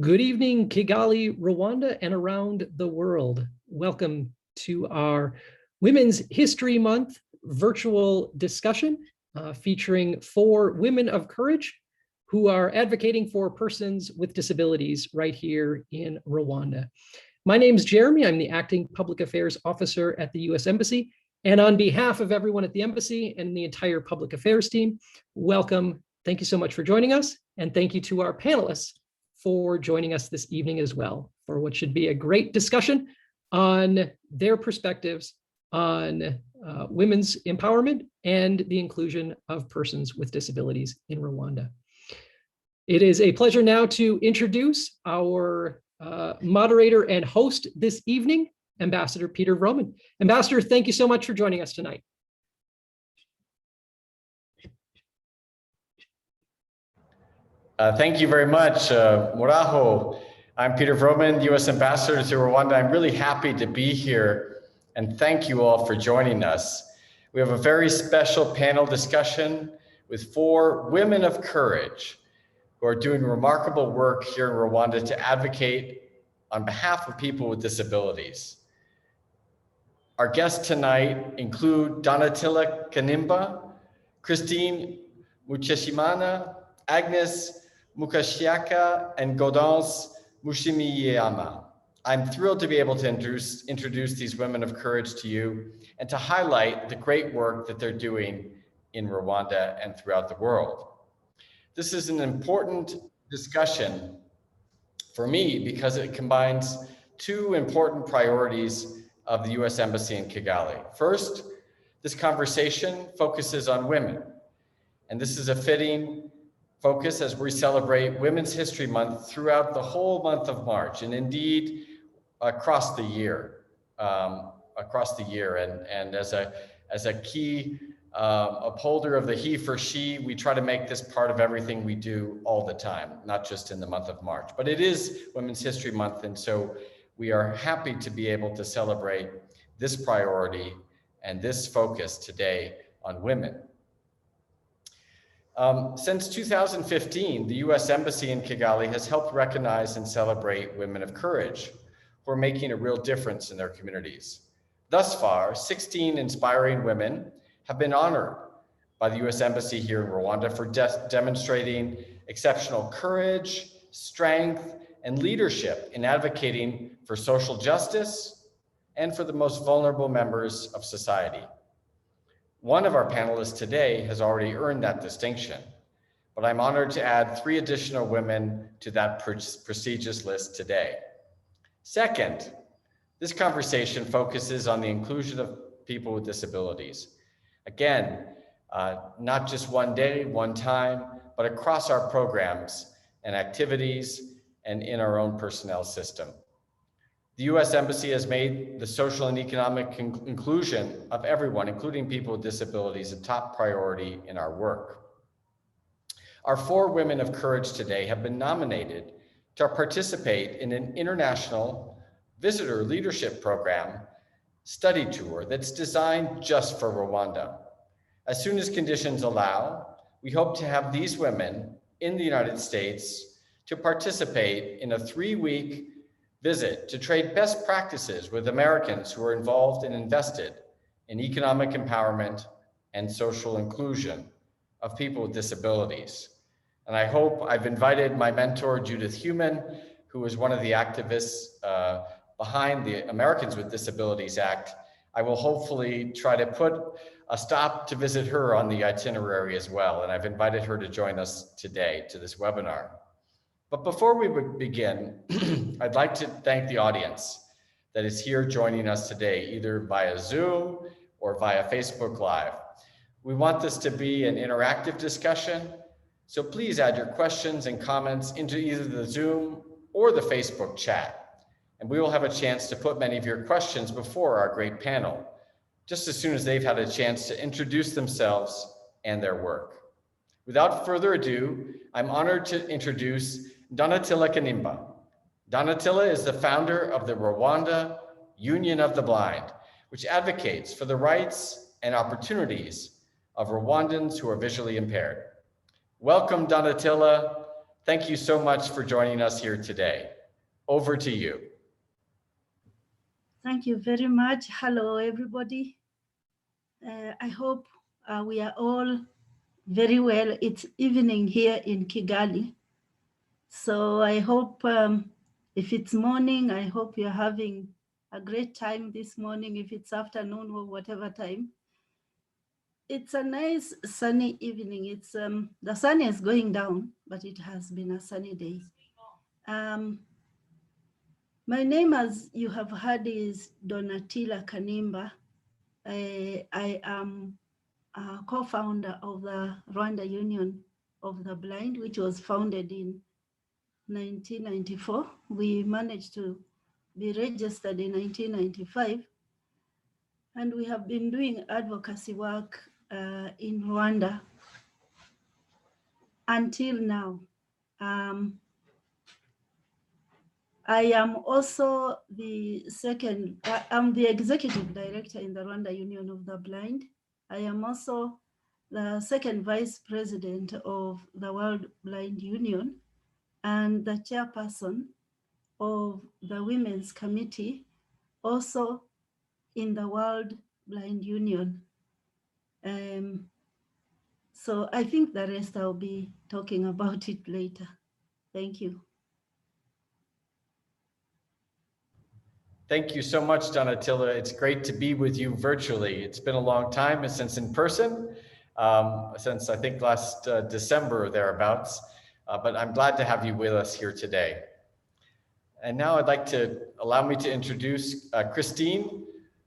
Good evening, Kigali, Rwanda, and around the world. Welcome to our Women's History Month virtual discussion featuring 4 women of courage who are advocating for persons with disabilities right here in Rwanda. My name's Jeremy. I'm the Acting Public Affairs Officer at the U.S. Embassy. And on behalf of everyone at the Embassy and the entire Public Affairs team, welcome. Thank you so much for joining us. And thank you to our panelists for joining us this evening as well for what should be a great discussion on their perspectives on women's empowerment and the inclusion of persons with disabilities in Rwanda. It is a pleasure now to introduce our moderator and host this evening, Ambassador Peter Vroman. Ambassador, thank you so much for joining us tonight. Thank you very much, Muraho. I'm Peter Vroman, U.S. Ambassador to Rwanda. I'm really happy to be here, and thank you all for joining us. We have a very special panel discussion with 4 women of courage who are doing remarkable work here in Rwanda to advocate on behalf of people with disabilities. Our guests tonight include Donatilla Kanimba, Christine Mukeshimana, Agnes Mukashiaka, and Gaudence Mushimiyama. I'm thrilled to be able to introduce these women of courage to you and to highlight the great work that they're doing in Rwanda and throughout the world. This is an important discussion for me because it combines 2 important priorities of the U.S. Embassy in Kigali. First, this conversation focuses on women, and this is a fitting focus as we celebrate Women's History Month throughout the whole month of March, and indeed across the year. And as a key upholder of the he for she, we try to make this part of everything we do all the time, not just in the month of March. But it is Women's History Month, and so we are happy to be able to celebrate this priority and this focus today on women. Since 2015, the U.S. Embassy in Kigali has helped recognize and celebrate women of courage who are making a real difference in their communities. Thus far, 16 inspiring women have been honored by the U.S. Embassy here in Rwanda for demonstrating exceptional courage, strength, and leadership in advocating for social justice and for the most vulnerable members of society. One of our panelists today has already earned that distinction, but I'm honored to add 3 additional women to that prestigious list today. Second, this conversation focuses on the inclusion of people with disabilities. Again, not just one day, one time, but across our programs and activities and in our own personnel system. The U.S. Embassy has made the social and economic inclusion of everyone, including people with disabilities, a top priority in our work. Our 4 women of courage today have been nominated to participate in an international visitor leadership program study tour that's designed just for Rwanda. As soon as conditions allow, we hope to have these women in the United States to participate in a 3-week visit to trade best practices with Americans who are involved and invested in economic empowerment and social inclusion of people with disabilities. And I hope I've invited my mentor, Judith Heumann, who is one of the activists behind the Americans with Disabilities Act. I will hopefully try to put a stop to visit her on the itinerary as well. And I've invited her to join us today to this webinar. But before we begin, I'd like to thank the audience that is here joining us today, either via Zoom or via Facebook Live. We want this to be an interactive discussion, so please add your questions and comments into either the Zoom or the Facebook chat. And we will have a chance to put many of your questions before our great panel, just as soon as they've had a chance to introduce themselves and their work. Without further ado, I'm honored to introduce Donatilla Kanimba. Donatilla is the founder of the Rwanda Union of the Blind, which advocates for the rights and opportunities of Rwandans who are visually impaired. Welcome, Donatilla. Thank you so much for joining us here today. Over to you. Thank you very much. Hello, everybody. I hope we are all very well. It's evening here in Kigali. So I hope if it's morning, I hope you're having a great time this morning. If it's afternoon or whatever time. It's a nice sunny evening. It's the sun is going down, but it has been a sunny day. My name, as you have heard, is Donatilla Kanimba. I am a co-founder of the Rwanda Union of the Blind, which was founded in 1994. We managed to be registered in 1995. And we have been doing advocacy work in Rwanda until now. I am also I'm the executive director in the Rwanda Union of the Blind. I am also the second vice president of the World Blind Union and the chairperson of the Women's Committee, also in the World Blind Union. So I think the rest I'll be talking about it later. Thank you. Thank you so much, Donatilla. It's great to be with you virtually. It's been a long time since in person, since I think last December or thereabouts, but I'm glad to have you with us here today. And now I'd like to allow me to introduce Christine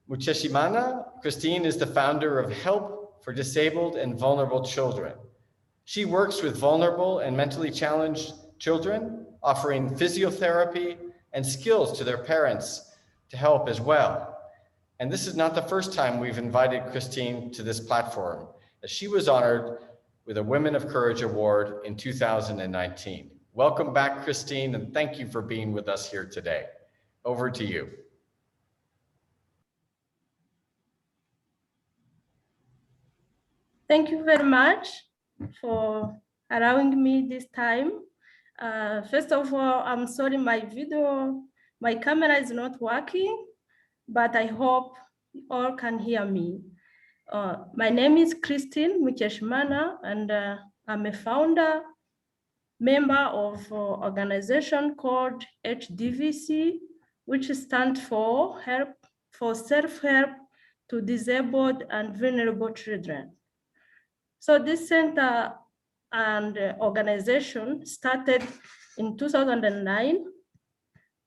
Mucheshimana. Christine is the founder of Help for Disabled and Vulnerable Children. She works with vulnerable and mentally challenged children, offering physiotherapy and skills to their parents to help as well. And this is not the first time we've invited Christine to this platform, as she was honored with a Women of Courage Award in 2019. Welcome back, Christine, and thank you for being with us here today. Over to you. Thank you very much for allowing me this time. First of all, I'm sorry my camera is not working, but I hope you all can hear me. My name is Christine Mucheshimana, and I'm a founder, member of an organization called HDVC, which stands for Self-Help to Disabled and Vulnerable Children. So this center and organization started in 2009,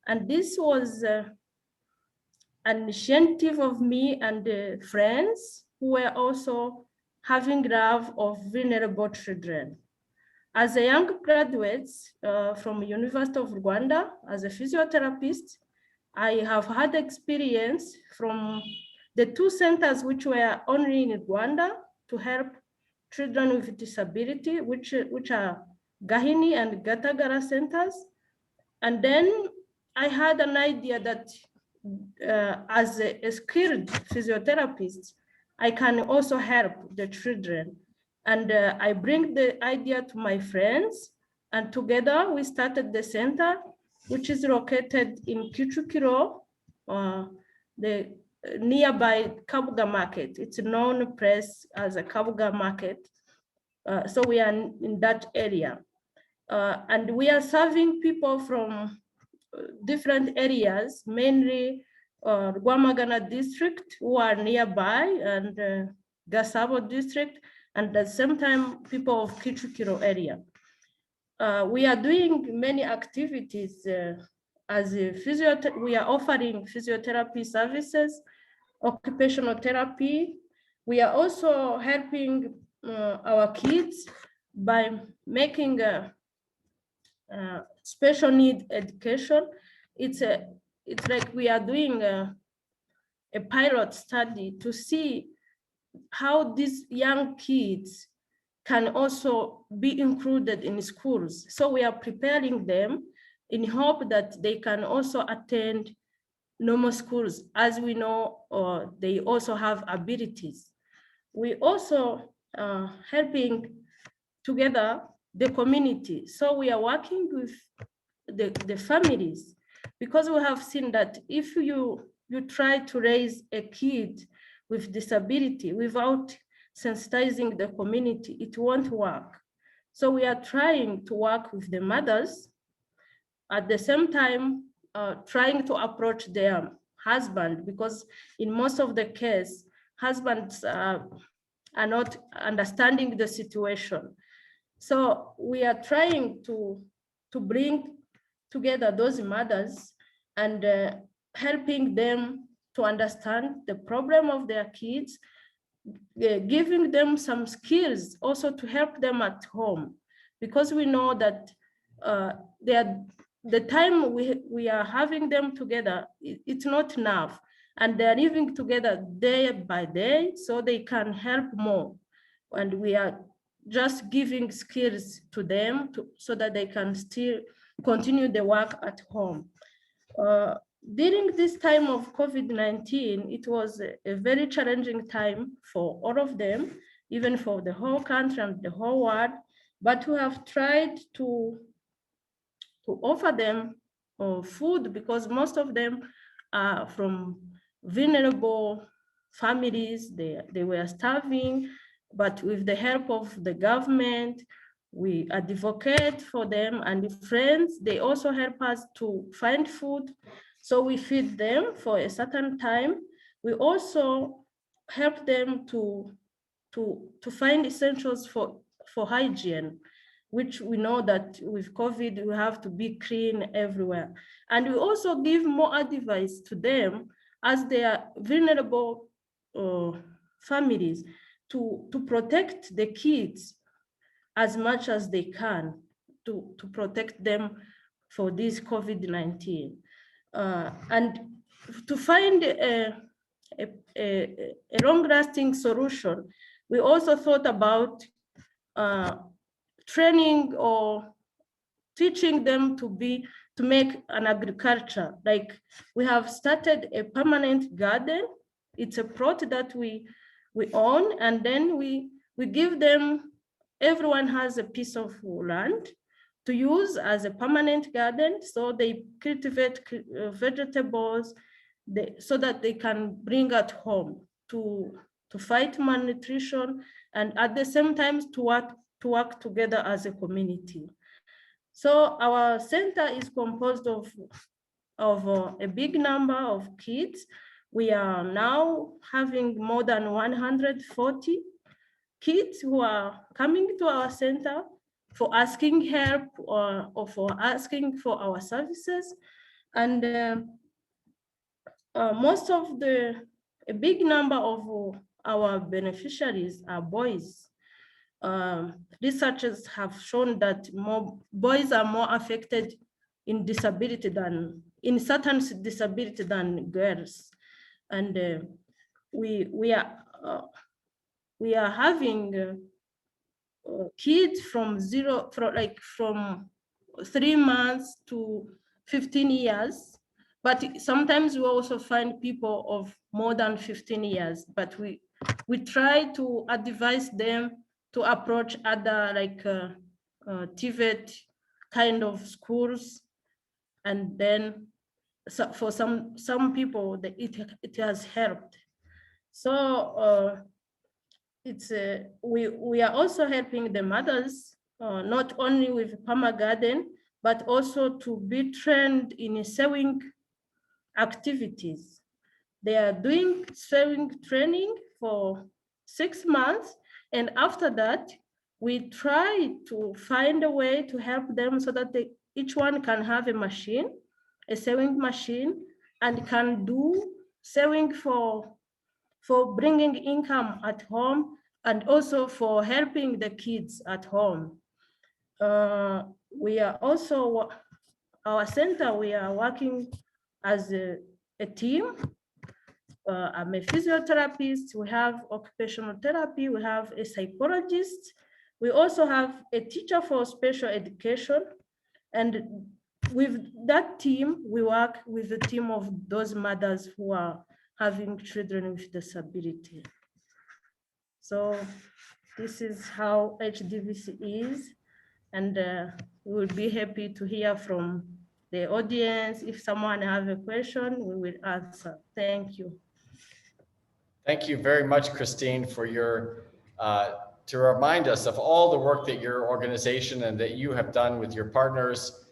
and this was an initiative of me and friends who were also having love of vulnerable children. As a young graduate from University of Rwanda as a physiotherapist, I have had experience from the two centers which were only in Rwanda to help children with disability, which are Gahini and Gatagara centers. And then I had an idea that as a skilled physiotherapist, I can also help the children. And I bring the idea to my friends, and together we started the center, which is located in Kichukiro, the nearby Kabuga Market. It's a known place as a Kabuga Market. So we are in that area. And we are serving people from different areas, mainly Rwamagana district who are nearby, and Gasabo district, and at the same time, people of Kichukiro area. We are doing many activities as a we are offering physiotherapy services, occupational therapy. We are also helping our kids by making special need education. It's like we are doing a pilot study to see how these young kids can also be included in schools. So we are preparing them in hope that they can also attend normal schools. As we know, they also have abilities. We also helping together the community. So we are working with the families, because we have seen that if you try to raise a kid with disability without sensitizing the community, it won't work. So we are trying to work with the mothers, at the same time trying to approach their husband, because in most of the case, husbands are not understanding the situation. So we are trying to bring together those mothers and helping them to understand the problem of their kids, giving them some skills also to help them at home, because we know that the time we are having them together, it's not enough, and they're living together day by day, so they can help more. And we are just giving skills to them so that they can still continue the work at home. During this time of COVID-19, it was a very challenging time for all of them, even for the whole country and the whole world. But we have tried to offer them food, because most of them are from vulnerable families. They were starving, but with the help of the government, we advocate for them, and the friends, they also help us to find food. So we feed them for a certain time. We also help them to find essentials for hygiene, which we know that with COVID, we have to be clean everywhere. And we also give more advice to them, as they are vulnerable families, to protect the kids as much as they can, to protect them for this COVID-19. And to find a long-lasting solution, we also thought about training or teaching them to make an agriculture. Like, we have started a permanent garden. It's a plot that we own, and then we give them, everyone has a piece of land to use as a permanent garden. So they cultivate vegetables, so that they can bring at home to fight malnutrition, and at the same time to work together as a community. So our center is composed of a big number of kids. We are now having more than 140 kids who are coming to our center for asking help or for asking for our services. And most of a big number of our beneficiaries are boys. Researchers have shown that boys are more affected in disability in certain disability than girls. And we are having kids from 3 months to 15 years. But sometimes we also find people of more than 15 years, but we try to advise them to approach other, like TVET kind of schools. And then for some people, it has helped. So we are also helping the mothers, not only with perma garden, but also to be trained in sewing activities. They are doing sewing training for 6 months, and after that, we try to find a way to help them so that each one can have a sewing machine, and can do sewing for bringing income at home, and also for helping the kids at home. We are also, our center, we are working as a team. I'm a physiotherapist, we have occupational therapy, we have a psychologist, we also have a teacher for special education. And with that team, we work with a team of those mothers who are having children with disability. So this is how HDVC is. And we will be happy to hear from the audience. If someone have a question, we will answer. Thank you. Thank you very much, Christine, for your, to remind us of all the work that your organization and that you have done with your partners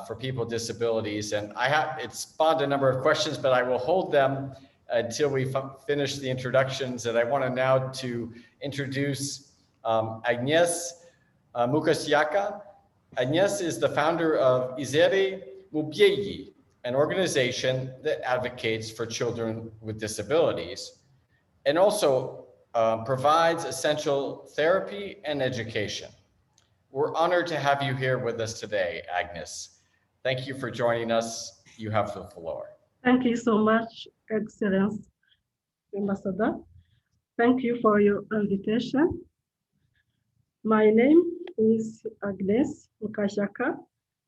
for people with disabilities. And it spawned a number of questions, but I will hold them until we finish the introductions. And I want to now to introduce Agnes Mukasiaka. Agnes is the founder of Izere Mubyeyi, an organization that advocates for children with disabilities and also provides essential therapy and education. We're honored to have you here with us today, Agnes. Thank you for joining us. You have the floor. Thank you so much, Excellence Ambassador. Thank you for your invitation. My name is Agnes Mukashaka,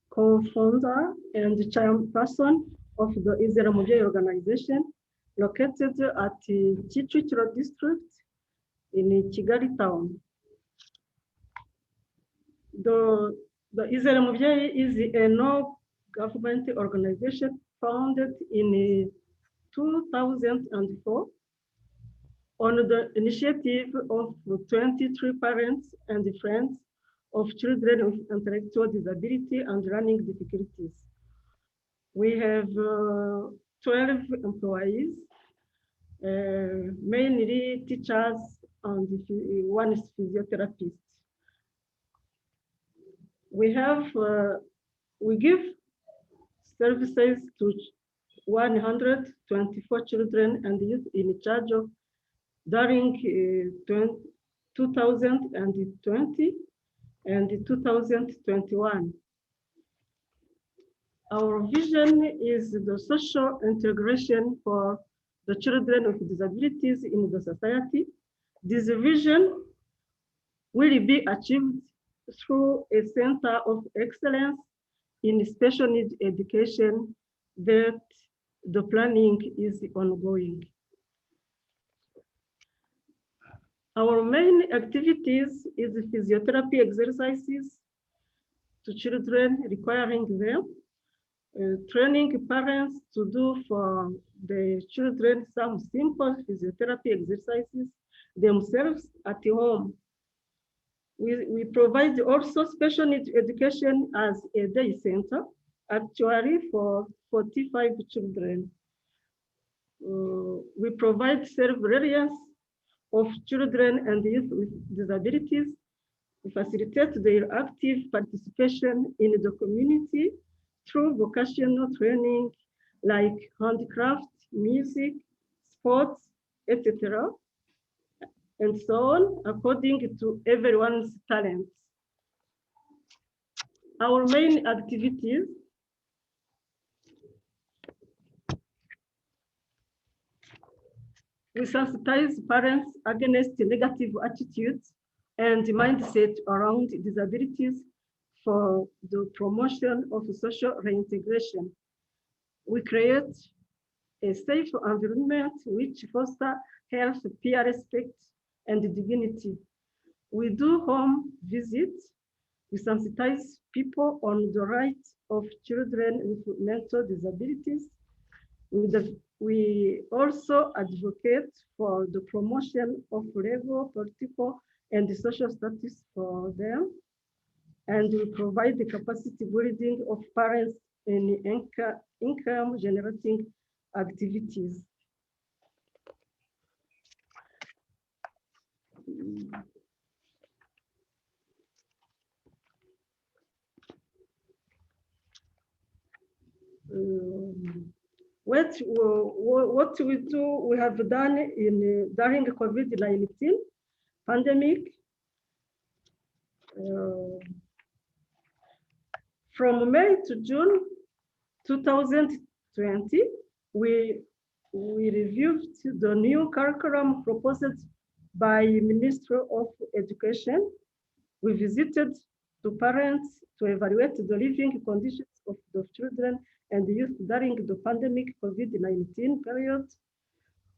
co-founder and chairperson of the Izere Mubyeyi organization located at Kicukiro district in Kigali town. The Izere Mubyeyi is a no-government organization founded in 2004 on the initiative of 23 parents and friends of children with intellectual disability and learning difficulties. We have 12 employees, mainly teachers and one is physiotherapist. We give services to 124 children and youth in charge of during 2020 and 2021. Our vision is the social integration for the children with disabilities in the society. This vision will be achieved through a center of excellence in special needs education that the planning is ongoing. Our main activities is physiotherapy exercises to children requiring them, training parents to do for the children some simple physiotherapy exercises themselves at home. We provide also special needs education as a day center, actually for 45 children. We provide self-reliance of children and youth with disabilities to facilitate their active participation in the community through vocational training like handicraft, music, sports, etc., and so on, according to everyone's talents. Our main activities we sensitize parents against negative attitudes and mindset around disabilities for the promotion of social reintegration. We create a safe environment which fosters health, peer respect, and dignity. We do home visits. We sensitize people on the rights of children with mental disabilities. We also advocate for the promotion of legal, political, and social status for them. And we provide the capacity building of parents in income generating activities. What we do, we have done during the COVID-19 pandemic. From May to June 2020, we reviewed the new curriculum proposed by Ministry of Education. We visited the parents to evaluate the living conditions of the children and youth during the pandemic COVID-19 period.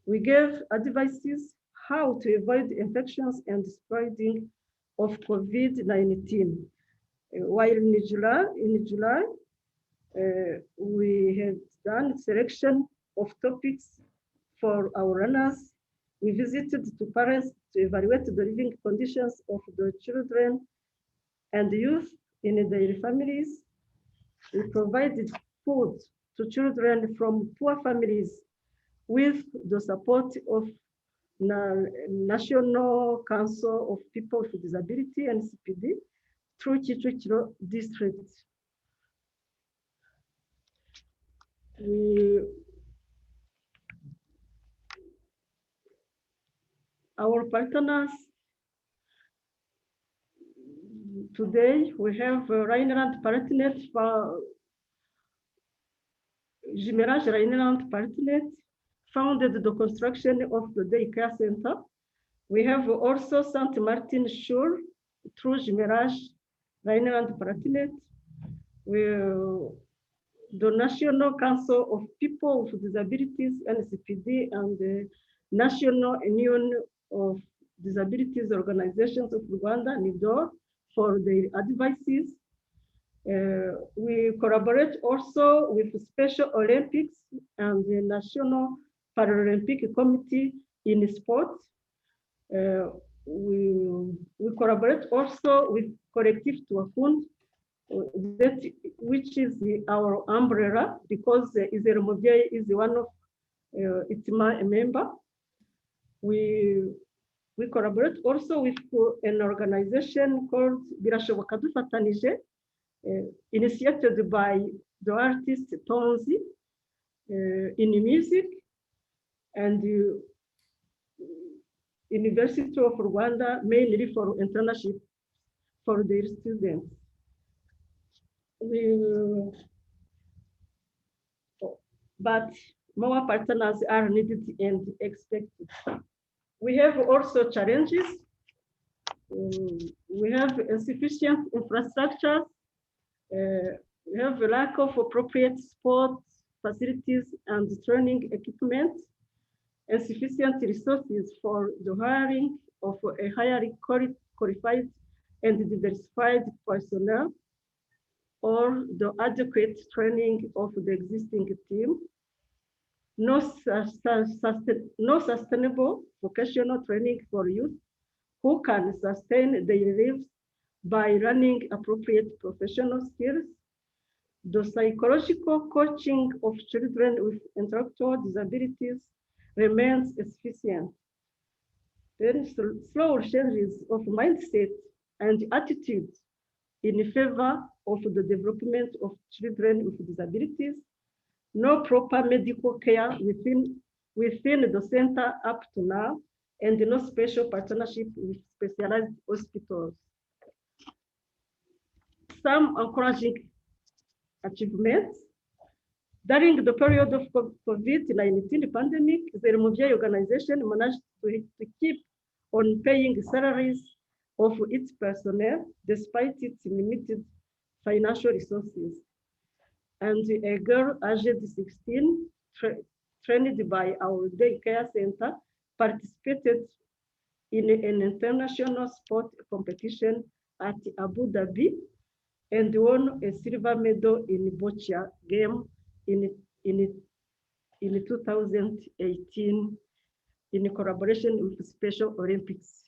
We gave advices how to avoid infections and spreading of COVID-19. While in July, we had done selection of topics for our runners. We visited to parents to evaluate the living conditions of the children and youth in their families. We provided food to children from poor families with the support of National Council of People with Disability and CPD through Kicukiro district. Our partners today, we have Rhineland Partnership for Jimiraj Rhineland Partnership founded the construction of the daycare center. We have also Saint Martin Shore through Jimiraj Rhineland Partnership. The National Council of People with Disabilities, NCPD, and the National Union of Disabilities Organizations of Rwanda, NIDO, for their advices. We collaborate also with Special Olympics and the National Paralympic Committee in sports. We collaborate also with Collectif Tuakund, which is our umbrella, because Israel Mobile is one of its member. We collaborate also with an organization called Birashoboka Dufatanije, initiated by the artist Tonzi in music, and the University of Rwanda, mainly for internship for their students. But more partners are needed and expected. We have also challenges. We have insufficient infrastructure. We have a lack of appropriate sports facilities and training equipment, insufficient resources for the hiring of a highly qualified and diversified personnel, or the adequate training of the existing team, no sustainable vocational training for youth who can sustain their lives by learning appropriate professional skills. The psychological coaching of children with intellectual disabilities remains insufficient. There is slow changes of mindset and attitudes in favor of the development of children with disabilities, no proper medical care within the center up to now, and no special partnership with specialized hospitals. Some encouraging achievements. During the period of COVID-19 pandemic, the Removia organization managed to keep on paying salaries of its personnel despite its limited financial resources. And a girl aged 16, trained by our daycare center, participated in an international sport competition at Abu Dhabi and won a silver medal in boccia game in 2018 in collaboration with Special Olympics.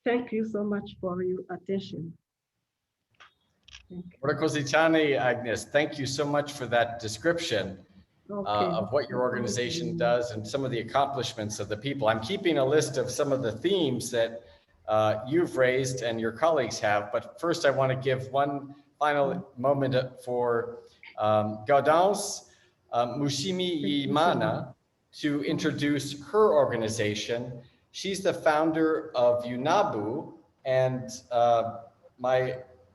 Thank you so much for your attention. Urakozitani, Agnes, thank you so much for that description of what your organization does and some of the accomplishments of the people. I'm keeping a list of some of the themes that you've raised and your colleagues have, but first I want to give one final moment for Gaudence Mushimi-Imana to introduce her organization. She's the founder of UNABU, and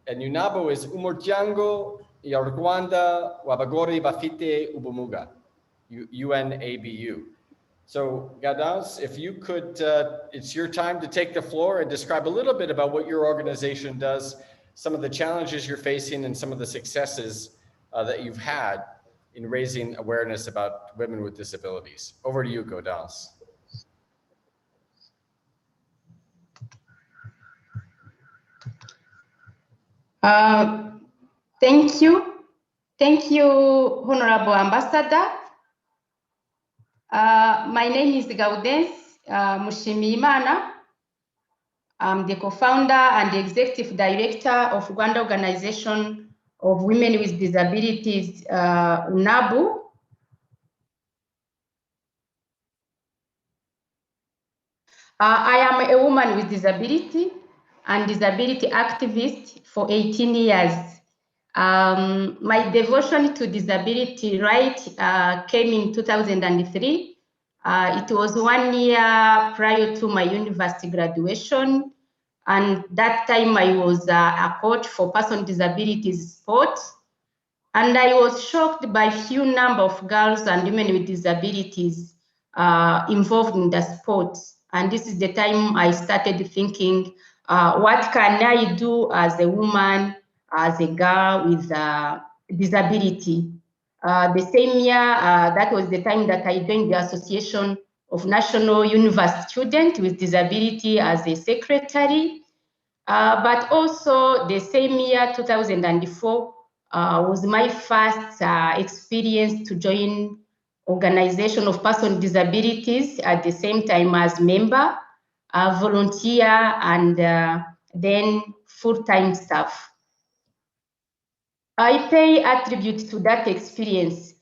UNABU is Umuryango ya Rwanda w'abagore bafite ubumuga, UNABU. So Gaudence, if you could, it's your time to take the floor and describe a little bit about what your organization does, some of the challenges you're facing and some of the successes that you've had in raising awareness about women with disabilities. Over to you, Gaudence. Thank you. Thank you, Honorable Ambassador. My name is Gaudence Mushimiyimana. I'm the co-founder and the executive director of Rwanda Organization of Women with Disabilities, UNABU. I am a woman with disability and disability activist for 18 years. My devotion to disability rights came in 2003. It was 1 year prior to my university graduation. And that time I was a coach for person with disabilities sports. And I was shocked by few number of girls and women with disabilities involved in the sports. And this is the time I started thinking, what can I do as a woman, as a girl with a disability? The same year, that was the time that I joined the Association of National University Students with Disability as a secretary. But also the same year, 2004, was my first experience to join organization of person with disabilities at the same time as member, volunteer, and then full-time staff. I pay attribute to that experience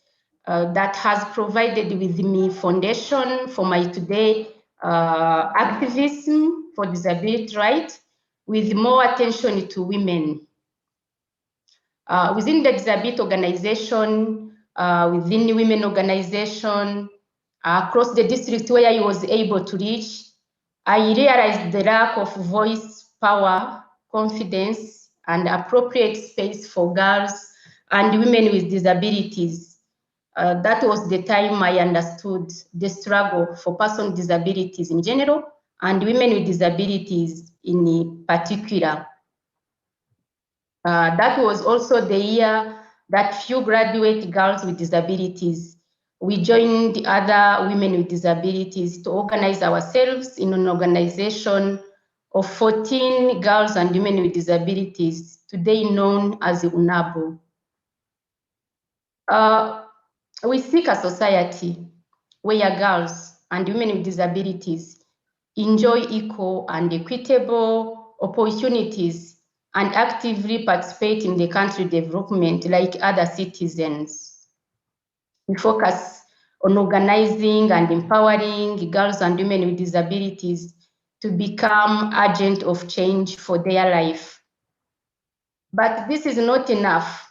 that has provided with me foundation for my today activism for disability rights, with more attention to women. Within the disability organization, within the women organization, across the district where I was able to reach, I realized the lack of voice, power, confidence, and appropriate space for girls and women with disabilities. That was the time I understood the struggle for persons with disabilities in general and women with disabilities in particular. That was also the year that few graduate girls with disabilities, we joined other women with disabilities to organize ourselves in an organization of 14 girls and women with disabilities, today known as the UNABU. We seek a society where girls and women with disabilities enjoy equal and equitable opportunities and actively participate in the country development like other citizens. We focus on organizing and empowering girls and women with disabilities to become agents of change for their life. But this is not enough.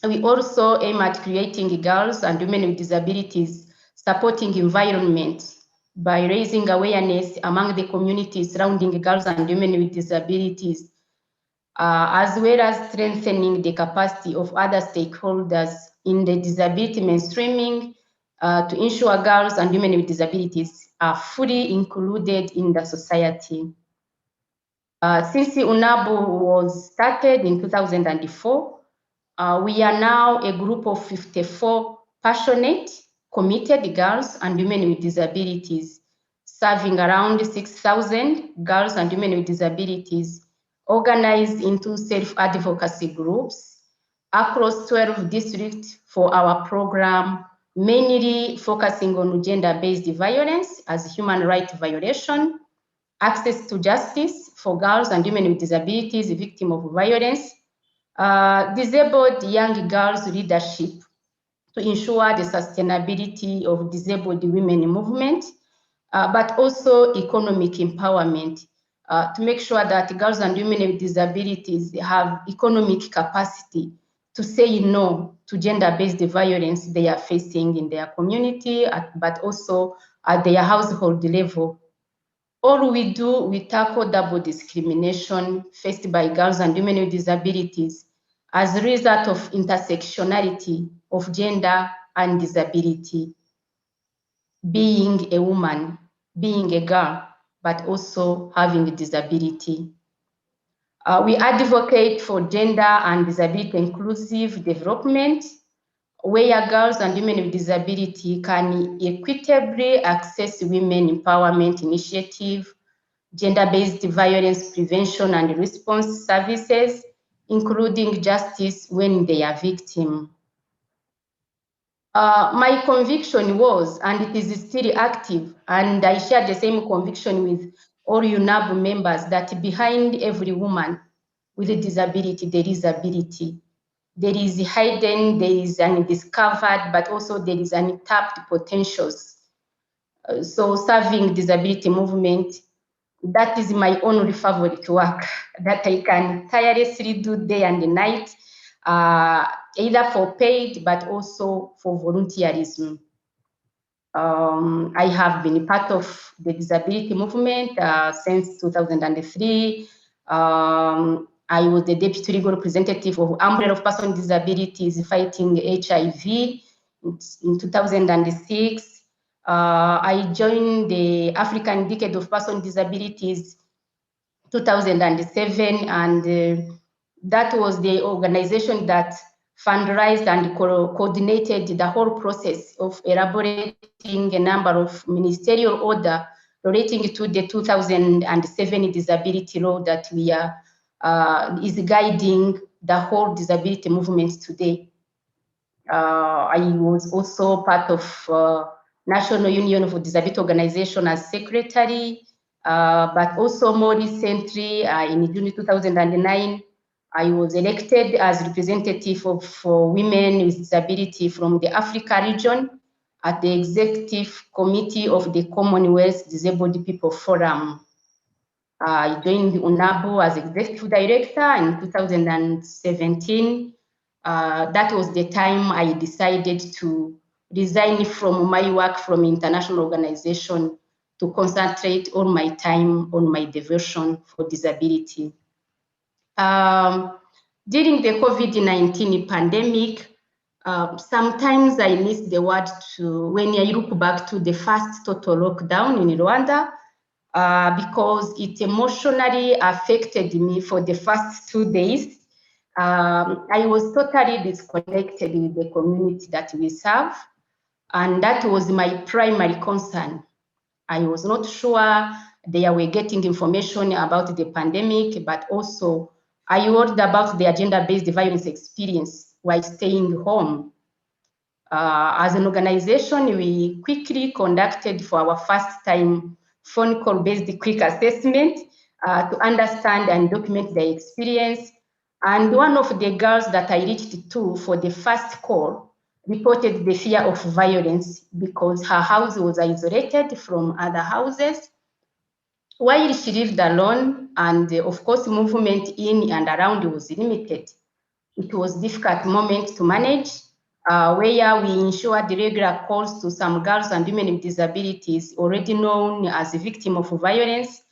We also aim at creating girls and women with disabilities supporting environment by raising awareness among the communities surrounding girls and women with disabilities, as well as strengthening the capacity of other stakeholders in the disability mainstreaming to ensure girls and women with disabilities are fully included in the society. Since UNABU was started in 2004, we are now a group of 54 passionate, committed girls and women with disabilities, serving around 6,000 girls and women with disabilities, organized into self-advocacy groups across 12 districts for our program, mainly focusing on gender-based violence as human rights violation, access to justice for girls and women with disabilities, victims of violence, disabled young girls leadership to ensure the sustainability of disabled women movement, but also economic empowerment to make sure that girls and women with disabilities have economic capacity to say no to gender-based violence they are facing in their community, but also at their household level. All we do, we tackle double discrimination faced by girls and women with disabilities as a result of intersectionality of gender and disability. Being a woman, being a girl, but also having a disability. We advocate for gender and disability inclusive development, where girls and women with disability can equitably access women empowerment initiative, gender-based violence prevention and response services, including justice when they are victim. My conviction was, and it is still active, and I share the same conviction with all UNAB members, that behind every woman with a disability, there is ability. There is hidden, there is undiscovered, but also there is untapped potentials. So serving disability movement, that is my only favorite work that I can tirelessly do day and night, either for paid, but also for volunteerism. I have been part of the disability movement since 2003. I was the deputy legal representative of Umbrella of Person with Disabilities fighting HIV in 2006. I joined the African Decade of Person with Disabilities 2007, and that was the organization that fundraised and coordinated the whole process of elaborating a number of ministerial order relating to the 2007 disability law that we are is guiding the whole disability movement today. I was also part of National Union of Disability Organization as secretary, but also more recently, in June 2009, I was elected as representative of women with disability from the Africa region at the executive committee of the Commonwealth Disabled People Forum. I joined UNABO as executive director in 2017. That was the time I decided to resign from my work from international organization to concentrate all my time on my devotion for disability. During the COVID-19 pandemic, sometimes I miss the word when I look back to the first total lockdown in Rwanda, because it emotionally affected me for the first 2 days. I was totally disconnected with the community that we serve, and that was my primary concern. I was not sure they were getting information about the pandemic, but also I worried about the gender-based violence experience while staying home. As an organization, we quickly conducted for our first time phone call-based quick assessment to understand and document their experience. And one of the girls that I reached to for the first call reported the fear of violence because her house was isolated from other houses. While she lived alone, and of course, movement in and around was limited, it was a difficult moment to manage, where we ensured regular calls to some girls and women with disabilities already known as a victim of violence,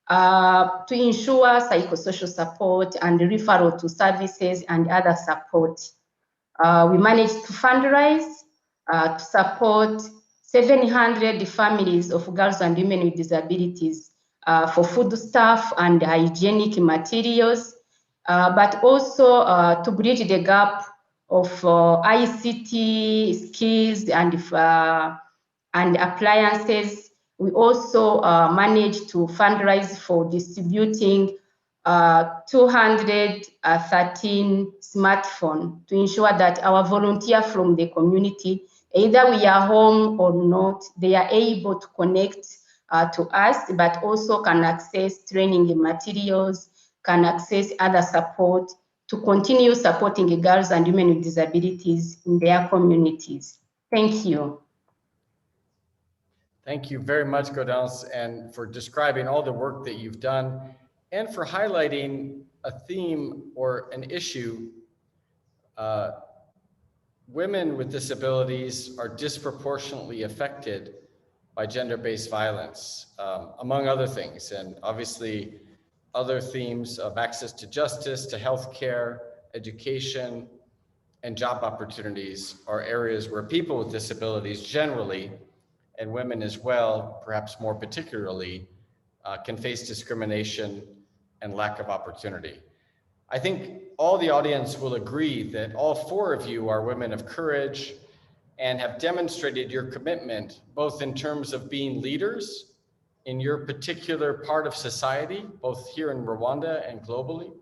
to ensure psychosocial support and referral to services and other support. We managed to fundraise to support 700 families of girls and women with disabilities for foodstuff and hygienic materials, but also to bridge the gap of ICT skills and appliances. We also managed to fundraise for distributing 213 smartphones to ensure that our volunteers from the community, either we are home or not, they are able to connect to us, but also can access training materials, can access other support to continue supporting girls and women with disabilities in their communities. Thank you. Thank you very much, Gaudence, and for describing all the work that you've done and for highlighting a theme or an issue. Women with disabilities are disproportionately affected by gender-based violence, among other things, and obviously other themes of access to justice, to healthcare, education, and job opportunities are areas where people with disabilities generally, and women as well, perhaps more particularly, can face discrimination and lack of opportunity. I think all the audience will agree that all four of you are women of courage and have demonstrated your commitment, both in terms of being leaders in your particular part of society, both here in Rwanda and globally,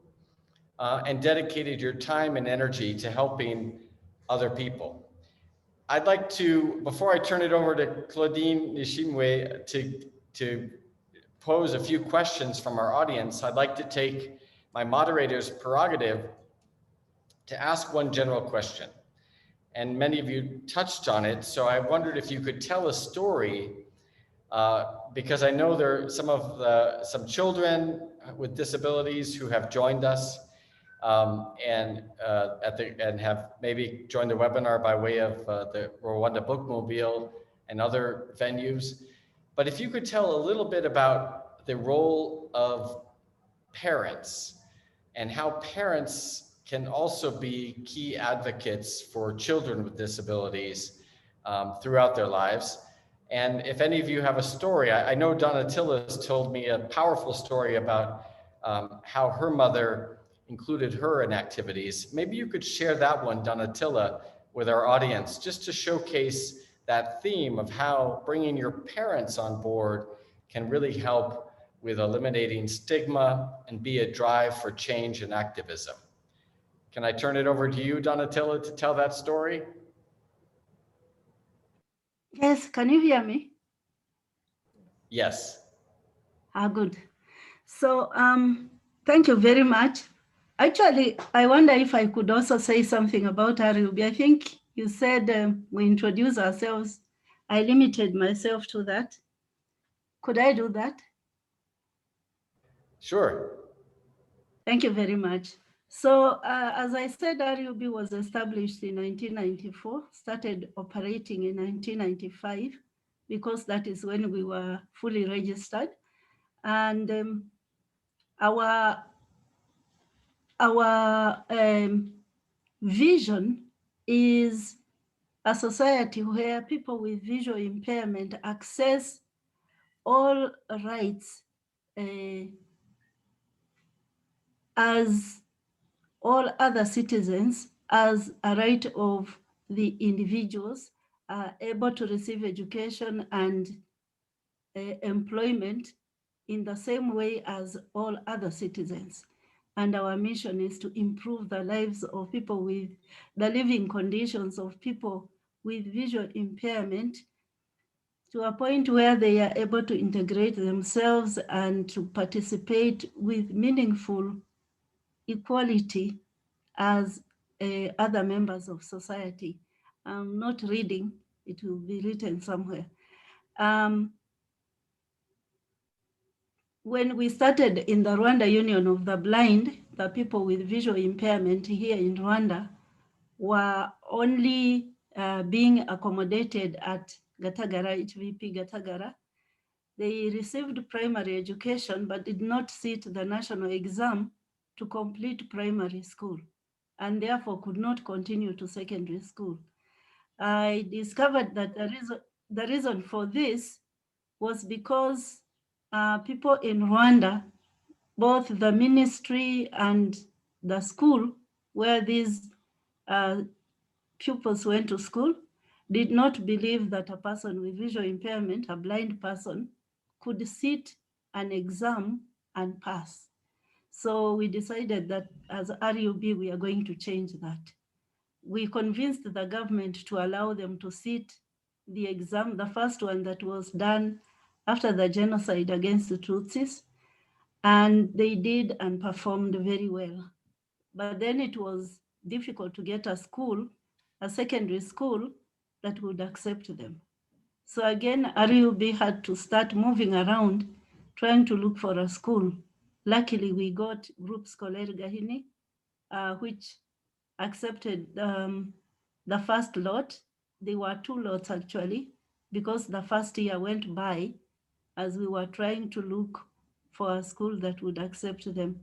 and dedicated your time and energy to helping other people. I'd like to, before I turn it over to Claudine Nishimwe to pose a few questions from our audience, I'd like to take my moderator's prerogative to ask one general question. And many of you touched on it, so I wondered if you could tell a story, because I know there are some children with disabilities who have joined us and have maybe joined the webinar by way of the Rwanda Bookmobile and other venues. But if you could tell a little bit about the role of parents and how parents can also be key advocates for children with disabilities throughout their lives. And if any of you have a story, I know Donatilla has told me a powerful story about how her mother included her in activities. Maybe you could share that one, Donatilla, with our audience, just to showcase that theme of how bringing your parents on board can really help with eliminating stigma and be a drive for change and activism. Can I turn it over to you, Donatilla, to tell that story? Yes, can you hear me? Yes. Good. So thank you very much. Actually, I wonder if I could also say something about RUB. I think you said we introduce ourselves. I limited myself to that. Could I do that? Sure. Thank you very much. So as I said, RUB was established in 1994, started operating in 1995, because that is when we were fully registered. And our vision is a society where people with visual impairment access all rights as all other citizens, as a right of the individuals are able to receive education and employment in the same way as all other citizens. And our mission is to improve the lives of people with the living conditions of people with visual impairment to a point where they are able to integrate themselves and to participate with meaningful equality as other members of society. I'm not reading, it will be written somewhere. When we started in the Rwanda Union of the Blind, the people with visual impairment here in Rwanda were only being accommodated at Gatagara, HVP Gatagara. They received primary education, but did not sit the national exam to complete primary school, and therefore could not continue to secondary school. I discovered that the reason for this was because people in Rwanda, both the ministry and the school where these pupils went to school, did not believe that a person with visual impairment, a blind person, could sit an exam and pass. So we decided that as RUB, we are going to change that. We convinced the government to allow them to sit the exam, the first one that was done after the genocide against the Tutsis, and they did and performed very well. But then it was difficult to get a school, a secondary school that would accept them. So again, RUB had to start moving around, trying to look for a school. Luckily, we got Groupe Scolaire Gahini, which accepted the first lot. There were two lots actually, because the first year went by as we were trying to look for a school that would accept them.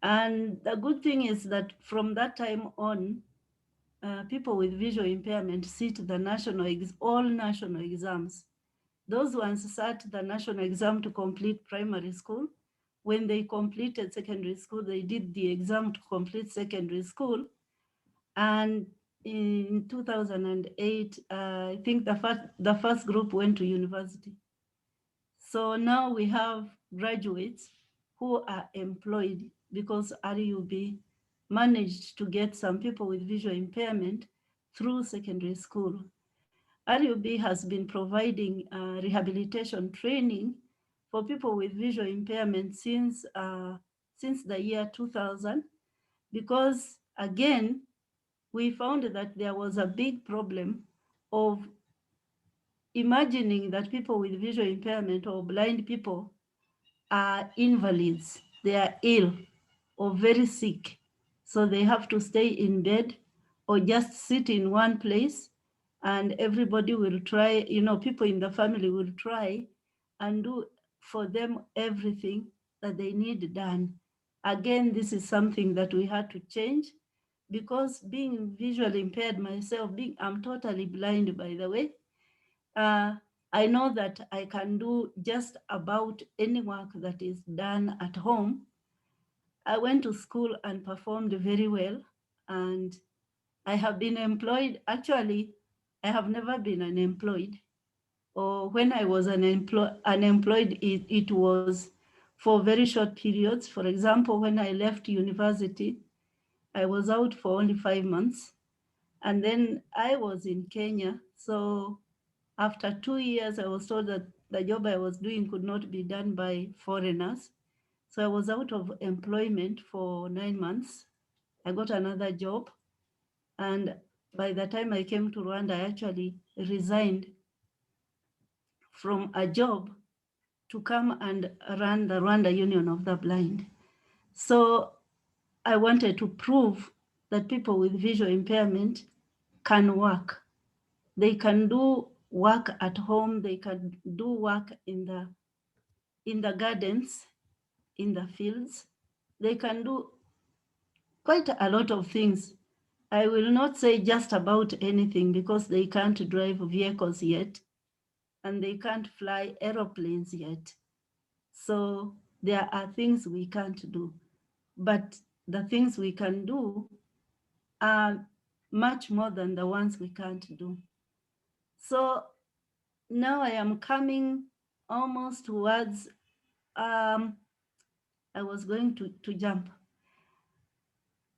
And the good thing is that from that time on, people with visual impairment sit the all national exams. Those ones sat the national exam to complete primary school. When they completed secondary school, they did the exam to complete secondary school. And in 2008, I think the first group went to university. So now we have graduates who are employed because RUB managed to get some people with visual impairment through secondary school. RUB has been providing rehabilitation training for people with visual impairment since the year 2000, because again, we found that there was a big problem of imagining that people with visual impairment or blind people are invalids. They are ill or very sick. So they have to stay in bed or just sit in one place, and everybody will try, people in the family will try and do for them everything that they need done. Again, this is something that we had to change, because being visually impaired myself, I'm totally blind, by the way. I know that I can do just about any work that is done at home. I went to school and performed very well, and I have been employed. Actually, I have never been unemployed. Or when I was unemployed, it was for very short periods. For example, when I left university, I was out for only 5 months. And then I was in Kenya. So after 2 years, I was told that the job I was doing could not be done by foreigners. So I was out of employment for 9 months. I got another job. And by the time I came to Rwanda, I actually resigned from a job to come and run the Rwanda Union of the Blind. So I wanted to prove that people with visual impairment can work. They can do work at home. They can do work in the gardens, in the fields. They can do quite a lot of things. I will not say just about anything, because they can't drive vehicles yet, and they can't fly aeroplanes yet. So there are things we can't do, but the things we can do are much more than the ones we can't do. So now I am coming almost towards, I was going to jump.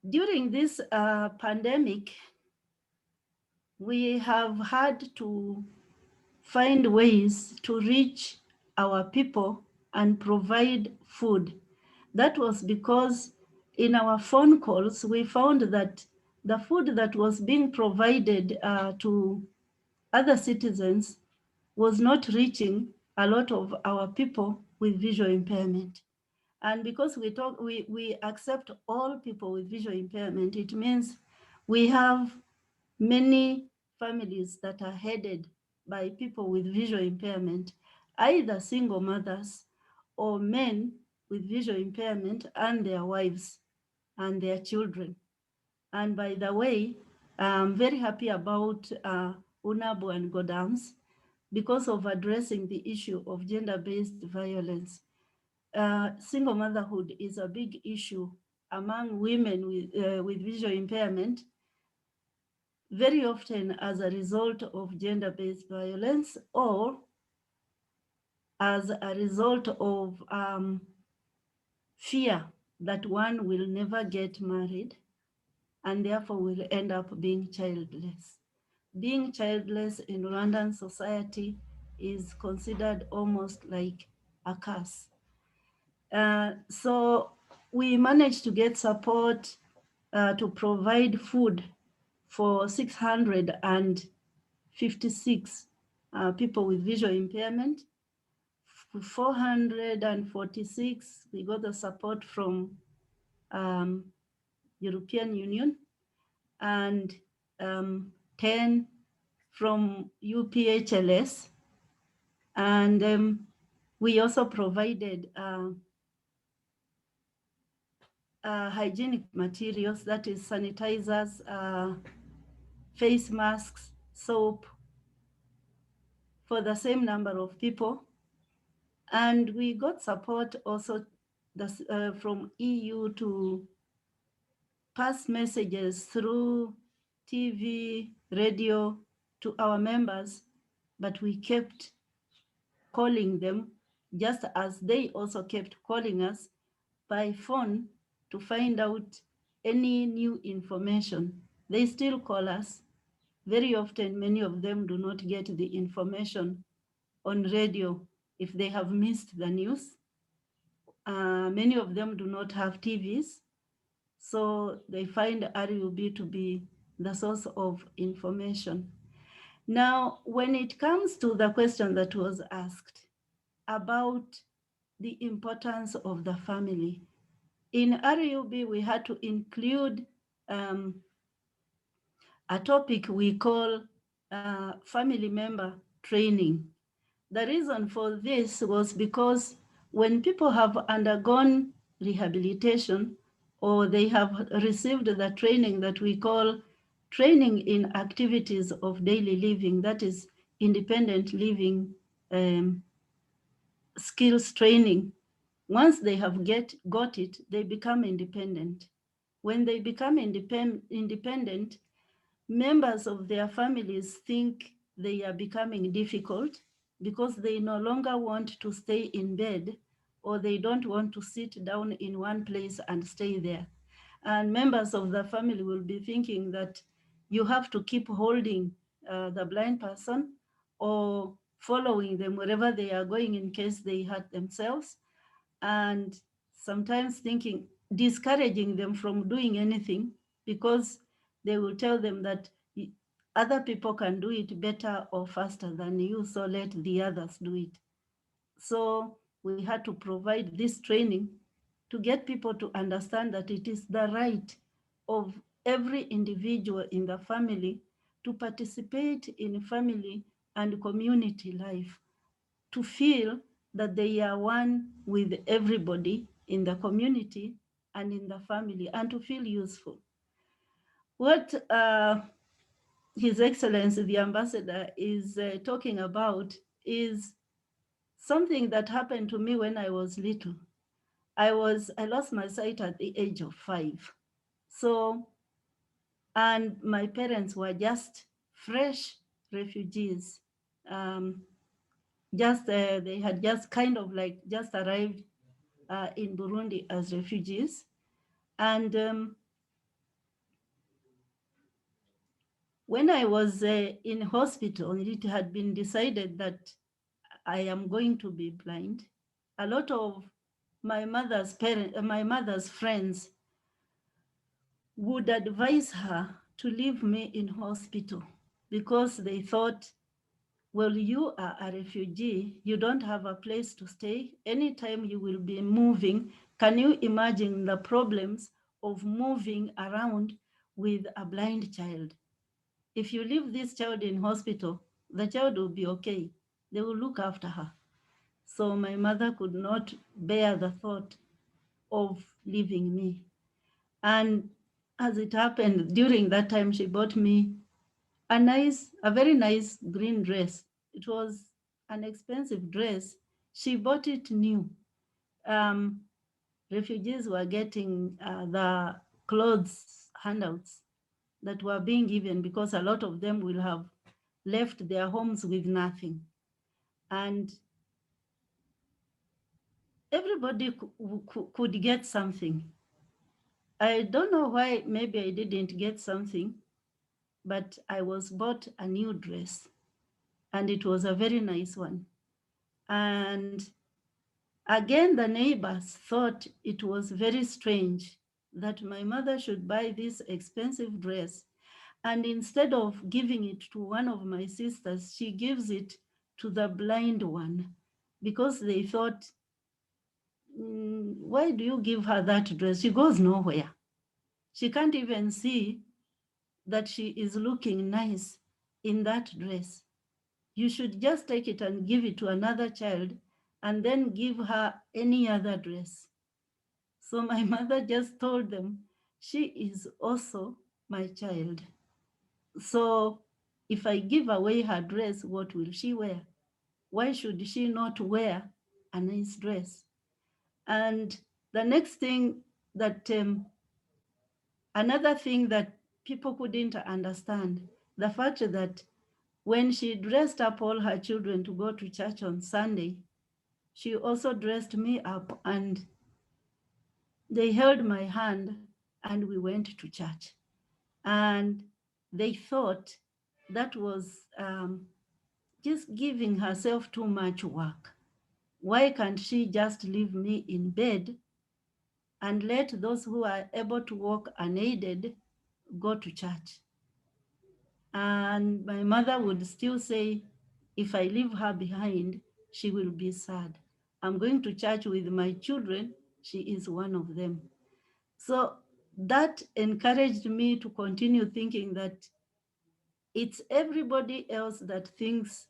During this pandemic, we have had to find ways to reach our people and provide food. That was because in our phone calls, we found that the food that was being provided to other citizens was not reaching a lot of our people with visual impairment. And because we accept all people with visual impairment, it means we have many families that are headed by people with visual impairment, either single mothers or men with visual impairment and their wives and their children. And by the way, I'm very happy about UNABO and GODAMS because of addressing the issue of gender-based violence. Single motherhood is a big issue among women with visual impairment, very often as a result of gender-based violence, or as a result of fear that one will never get married and therefore will end up being childless. Being childless in Rwandan society is considered almost like a curse. So we managed to get support to provide food for 656 people with visual impairment. 446, we got the support from European Union, and 10 from UPHLS. And we also provided hygienic materials, that is sanitizers, face masks, soap, for the same number of people. And we got support also from EU to pass messages through TV, radio to our members, but we kept calling them, just as they also kept calling us by phone to find out any new information. They still call us. Very often, many of them do not get the information on radio if they have missed the news. Many of them do not have TVs, so they find RUB to be the source of information. Now, when it comes to the question that was asked about the importance of the family, in RUB, we had to include a topic we call family member training. The reason for this was because when people have undergone rehabilitation or they have received the training that we call training in activities of daily living, that is independent living skills training, once they have got it, they become independent. When they become independent, members of their families think they are becoming difficult because they no longer want to stay in bed, or they don't want to sit down in one place and stay there. And members of the family will be thinking that you have to keep holding the blind person or following them wherever they are going in case they hurt themselves. And sometimes discouraging them from doing anything because they will tell them that other people can do it better or faster than you, so let the others do it. So we had to provide this training to get people to understand that it is the right of every individual in the family to participate in family and community life, to feel that they are one with everybody in the community and in the family, and to feel useful. What His Excellency the Ambassador is talking about is something that happened to me when I was little. I lost my sight at the age of 5. So, and my parents were just fresh refugees. They had just kind of like just arrived in Burundi as refugees. And when I was in hospital, it had been decided that I am going to be blind. A lot of my mother's friends would advise her to leave me in hospital because they thought, well, you are a refugee, you don't have a place to stay. Anytime you will be moving, can you imagine the problems of moving around with a blind child? If you leave this child in hospital, the child will be okay. They will look after her. So my mother could not bear the thought of leaving me. And as it happened, during that time, she bought me a very nice green dress. It was an expensive dress. She bought it new. Refugees were getting the clothes handouts that were being given because a lot of them will have left their homes with nothing. And everybody could get something. I don't know why, maybe I didn't get something, but I was bought a new dress, and it was a very nice one. And again, the neighbors thought it was very strange that my mother should buy this expensive dress, and instead of giving it to one of my sisters, she gives it to the blind one, because they thought, why do you give her that dress? She goes nowhere. She can't even see that she is looking nice in that dress. You should just take it and give it to another child and then give her any other dress. So my mother just told them, she is also my child. So if I give away her dress, what will she wear? Why should she not wear a nice dress? And the next thing that, another thing that people couldn't understand, the fact that when she dressed up all her children to go to church on Sunday, she also dressed me up, and they held my hand and we went to church. And they thought that was just giving herself too much work. Why can't she just leave me in bed and let those who are able to walk unaided go to church? And my mother would still say, if I leave her behind, she will be sad. I'm going to church with my children. She is one of them. So that encouraged me to continue thinking that it's everybody else that thinks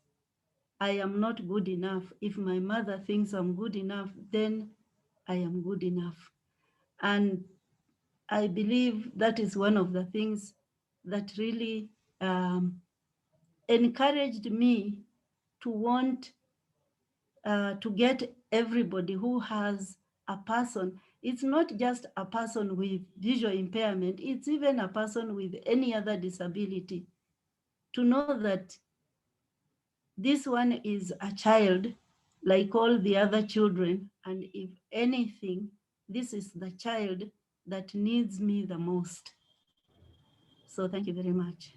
I am not good enough. If my mother thinks I'm good enough, then I am good enough. And I believe that is one of the things that really encouraged me to want to get everybody who has a person. It's not just a person with visual impairment, it's even a person with any other disability, to know that this one is a child like all the other children, and if anything, this is the child that needs me the most. So thank you very much.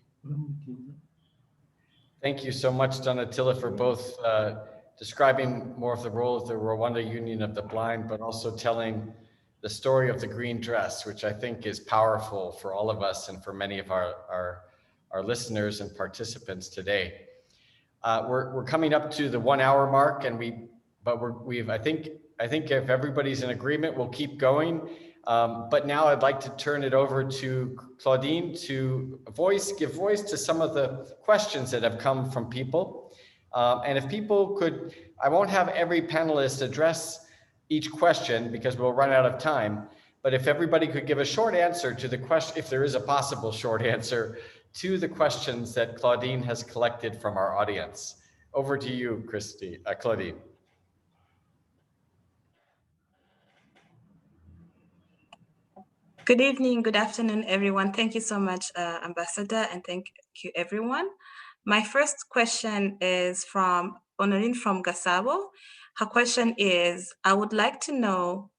Thank you so much, Donatilla, for both describing more of the role of the Rwanda Union of the Blind, but also telling the story of the green dress, which I think is powerful for all of us and for many of our listeners and participants today. We're coming up to the 1 hour mark, and I think if everybody's in agreement, we'll keep going. But now I'd like to turn it over to Claudine to give voice to some of the questions that have come from people. And if people could, I won't have every panelist address each question because we'll run out of time. But if everybody could give a short answer to the question, if there is a possible short answer to the questions that Claudine has collected from our audience. Over to you, Claudine. Good evening, good afternoon, everyone. Thank you so much, Ambassador, and thank you, everyone. My first question is from Honorine from Gasabo. Her question is, I would like to know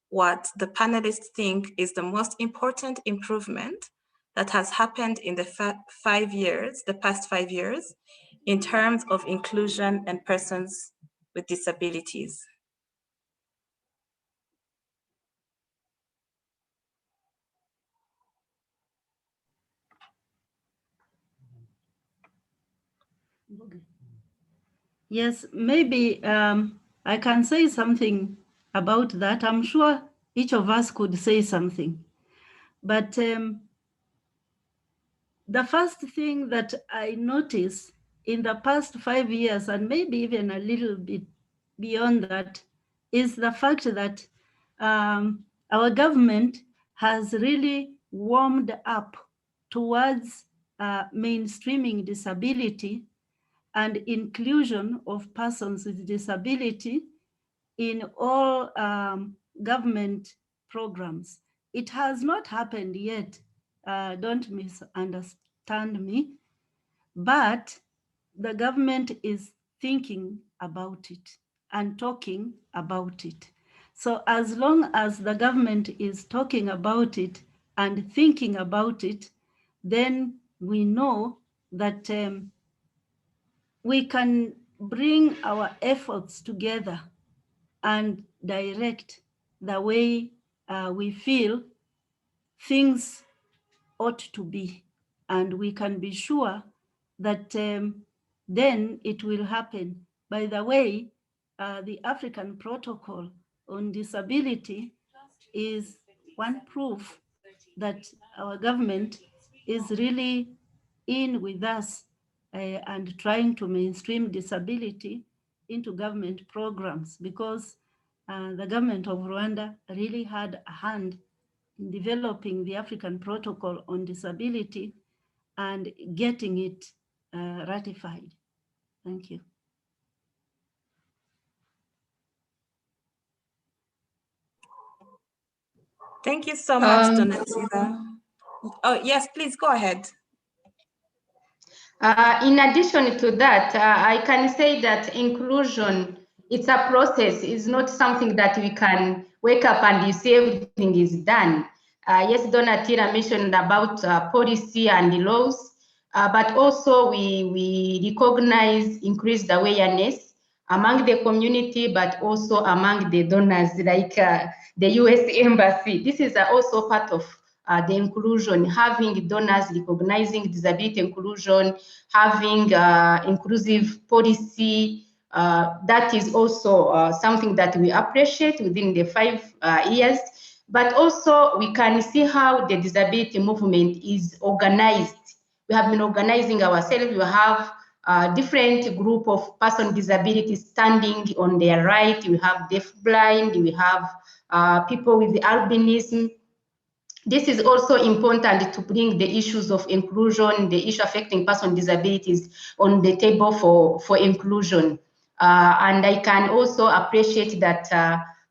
what the panelists think is the most important improvement that has happened in the past 5 years, in terms of inclusion and persons with disabilities. Yes, maybe I can say something about that. I'm sure each of us could say something. But the first thing that I noticed in the past 5 years, and maybe even a little bit beyond that, is the fact that our government has really warmed up towards mainstreaming disability and inclusion of persons with disability in all government programs. It has not happened yet, don't misunderstand me, but the government is thinking about it and talking about it. So as long as the government is talking about it and thinking about it, then we know that we can bring our efforts together and direct the way we feel things ought to be. And we can be sure that then it will happen. By the way, the African Protocol on Disability is one proof that our government is really in with us and trying to mainstream disability into government programs, because the government of Rwanda really had a hand in developing the African Protocol on Disability and getting it ratified. Thank you. Thank you so much, Donatilla. Oh, yes, please go ahead. In addition to that, I can say that inclusion it's a process. It's not something that we can wake up and you see everything is done. Yes, Donatilla mentioned about policy and the laws, but also we recognize increased awareness among the community, but also among the donors like the US Embassy. This is also part of the inclusion, having donors recognizing disability inclusion, having inclusive policy. That is also something that we appreciate within the 5 years. But also we can see how the disability movement is organized. We have been organizing ourselves. We have a different group of person with disabilities standing on their right. We have deaf blind. We have people with the albinism. This is also important to bring the issues of inclusion, the issue affecting person with disabilities on the table for inclusion. And I can also appreciate that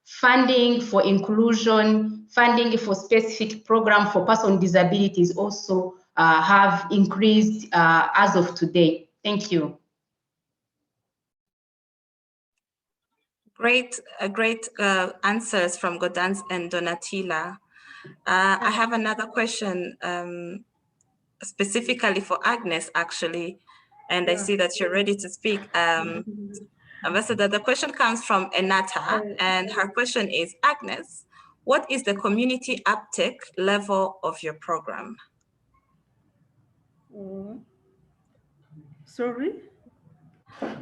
funding for inclusion, funding for specific program for person with disabilities also have increased as of today. Thank you. Great answers from Gaudence and Donatilla. I have another question specifically for Agnes, actually, and I see that you're ready to speak. Ambassador, the question comes from Enata, and her question is, Agnes, what is the community uptake level of your program? Sorry?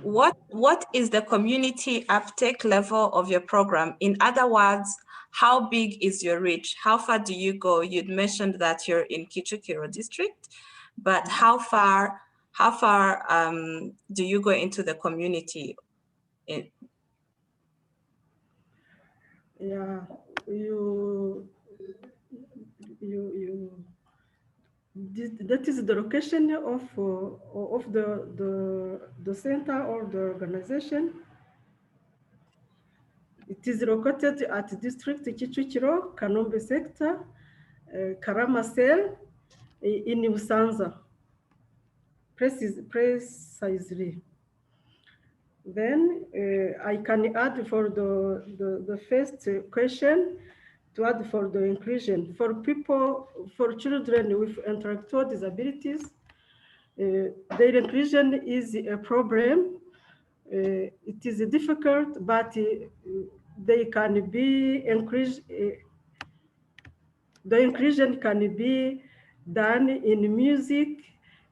What is the community uptake level of your program? In other words, how big is your reach? How far do you go? You'd mentioned that you're in Kichukiro district, but how far do you go into the community? Yeah, that is the location of the center or the organization. It is located at District Kicukiro, Kanombe sector, Karama cell in Usanza, precisely. Then I can add for the first question, to add for the inclusion. For people, for children with intellectual disabilities, their inclusion is a problem. It is difficult, but they can be increased. The inclusion can be done in music,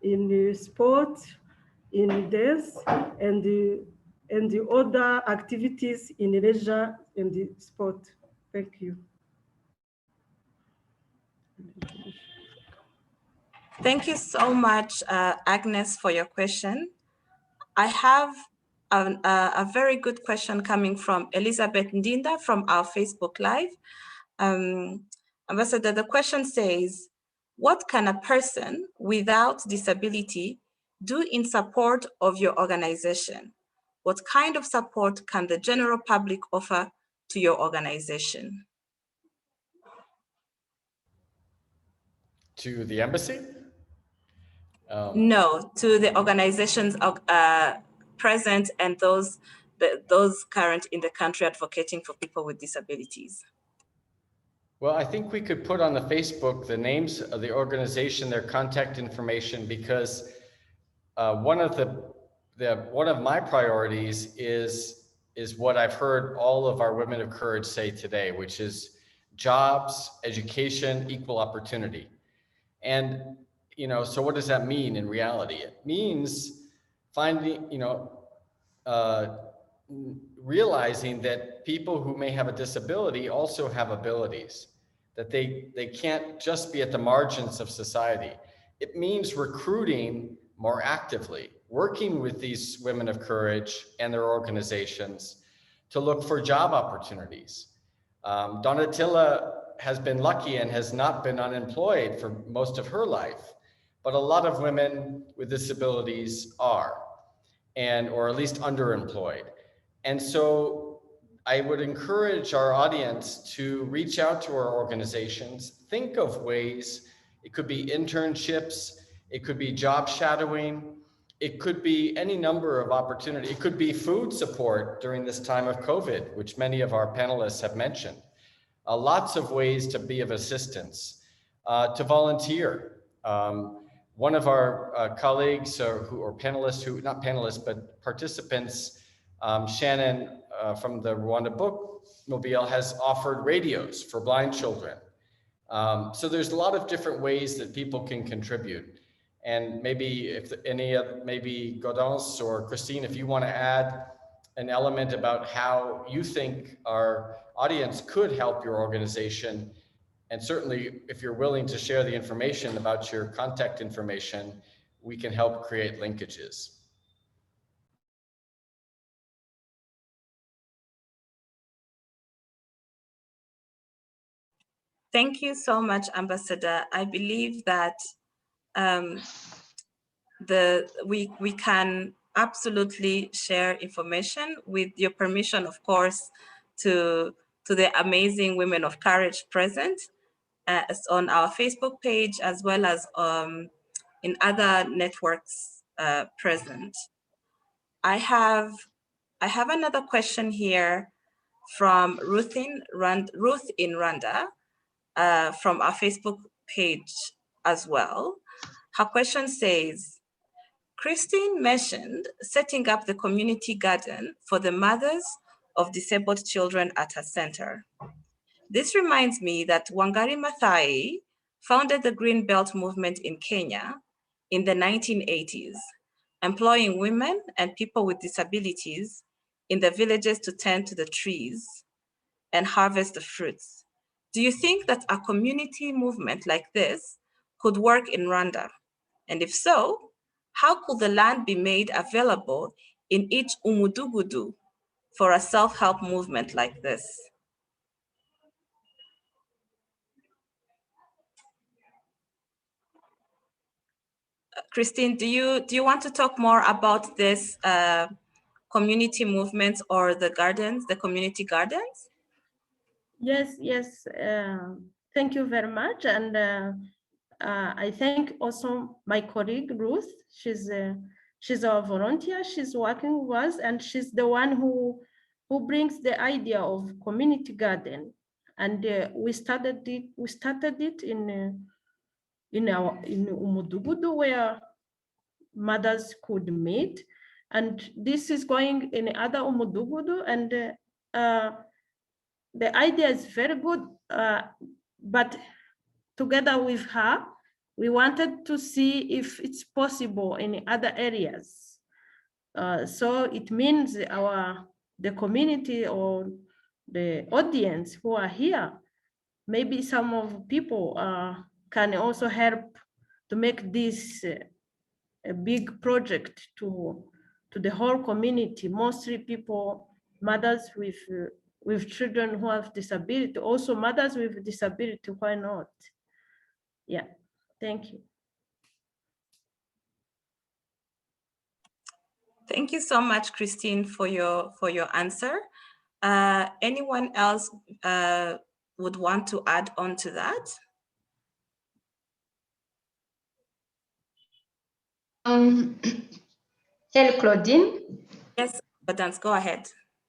in sport, in dance, and the other activities in leisure and the sport. Thank you. Thank you so much, Agnes, for your question. I have a very good question coming from Elizabeth Ndinda from our Facebook Live. Ambassador, the question says, what can a person without disability do in support of your organization? What kind of support can the general public offer to your organization? To the embassy? No, to the organizations present and those current in the country advocating for people with disabilities. Well, I think we could put on the Facebook the names of the organization, their contact information, because one of my priorities is what I've heard all of our Women of Courage say today, which is jobs, education, equal opportunity. And so what does that mean in reality? It means finding, realizing that people who may have a disability also have abilities, that they can't just be at the margins of society. It means recruiting more actively, working with these Women of Courage and their organizations to look for job opportunities. Donatilla has been lucky and has not been unemployed for most of her life, but a lot of women with disabilities are, or at least underemployed. And so I would encourage our audience to reach out to our organizations, think of ways. It could be internships, it could be job shadowing, It could be any number of opportunities. It could be food support during this time of COVID, which many of our panelists have mentioned. Lots of ways to be of assistance, to volunteer. One of our colleagues or panelists who, not panelists, but participants, Shannon from the Rwanda Bookmobile has offered radios for blind children. So there's a lot of different ways that people can contribute. And maybe if any of, maybe Gaudence or Christine, if you want to add an element about how you think our audience could help your organization. And certainly if you're willing to share the information about your contact information, we can help create linkages. Thank you so much, Ambassador. I believe that we can absolutely share information, with your permission, of course, to the amazing women of courage present on our Facebook page, as well as in other networks present. I have another question here from Ruth in Rwanda from our Facebook page as well. Her question says, Christine mentioned setting up the community garden for the mothers of disabled children at her center. This reminds me that Wangari Maathai founded the Green Belt movement in Kenya in the 1980s, employing women and people with disabilities in the villages to tend to the trees and harvest the fruits. Do you think that a community movement like this could work in Rwanda? And if so, how could the land be made available in each umudugudu for a self-help movement like this? Christine, do you want to talk more about this community movements or the gardens, the community gardens? Yes, yes. Thank you very much. And I thank also my colleague, Ruth. She's a volunteer. She's working with us, and she's the one who brings the idea of community garden. And we started it in Umudugudu, where mothers could meet. And this is going in other Umudugudu, and the idea is very good, but together with her, we wanted to see if it's possible in other areas. So it means the community or the audience who are here, maybe some of people can also help to make this a big project to the whole community, mostly people, mothers with children who have disability, also mothers with disability, why not? Yeah, thank you. Thank you so much, Christine, for your answer. Anyone else would want to add on to that? Hello, Claudine. Yes, Badance, go ahead.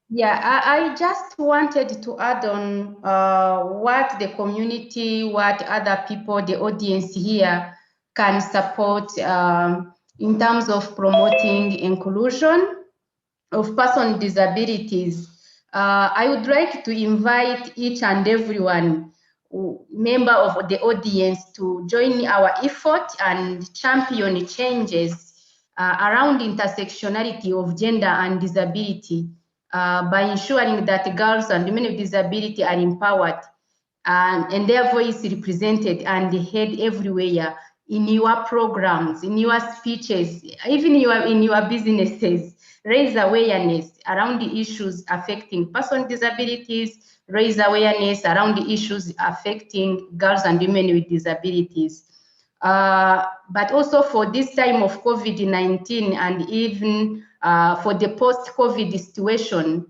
Yeah, I just wanted to add on what the community, what other people, the audience here can support in terms of promoting inclusion of persons with disabilities. I would like to invite each and everyone, member of the audience, to join our effort and champion changes around intersectionality of gender and disability by ensuring that girls and women with disability are empowered and their voice represented and heard everywhere in your programs, in your speeches, even in your businesses. Raise awareness around the issues affecting persons with disabilities, raise awareness around the issues affecting girls and women with disabilities. But also for this time of COVID-19 and even for the post-COVID situation,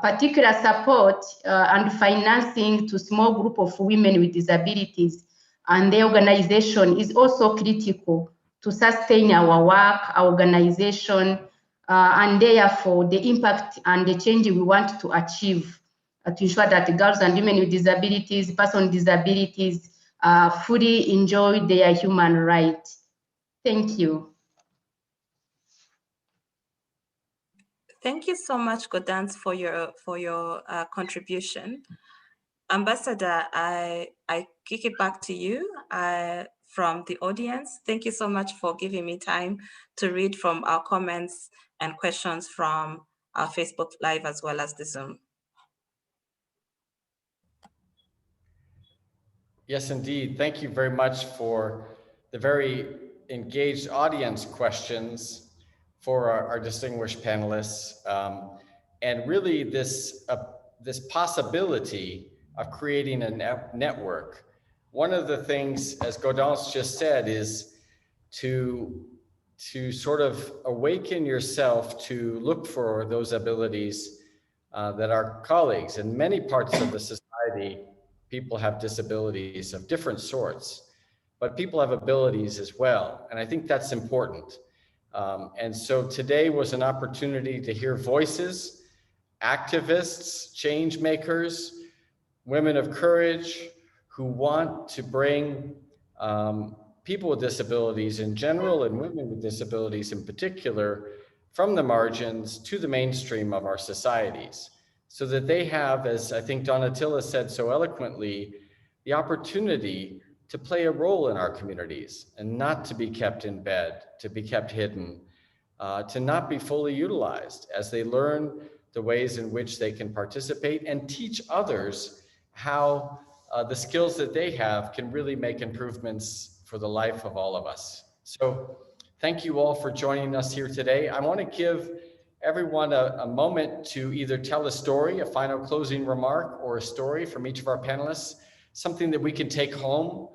particular support and financing to small group of women with disabilities and their organization is also critical to sustain our work, our organization, and therefore the impact and the change we want to achieve to ensure that girls and women with disabilities, persons with disabilities, fully enjoy their human rights. Thank you. Thank you so much, Gaudence, for your contribution. Ambassador, I kick it back to you from the audience. Thank you so much for giving me time to read from our comments and questions from our Facebook Live as well as the Zoom. Yes, indeed. Thank you very much for the very engaged audience questions for our distinguished panelists. And really this possibility of creating a network. One of the things, as Gaudence just said, is to sort of awaken yourself to look for those abilities that our colleagues in many parts of the society, people have disabilities of different sorts, but people have abilities as well. And I think that's important. And so today was an opportunity to hear voices, activists, change makers, women of courage who want to bring people with disabilities in general and women with disabilities in particular from the margins to the mainstream of our societies, so that they have, as I think Donatilla said so eloquently, the opportunity to play a role in our communities and not to be kept in bed, to be kept hidden, to not be fully utilized as they learn the ways in which they can participate and teach others how the skills that they have can really make improvements for the life of all of us. So thank you all for joining us here today. I want to give everyone a moment to either tell a story, a final closing remark, or a story from each of our panelists, something that we can take home,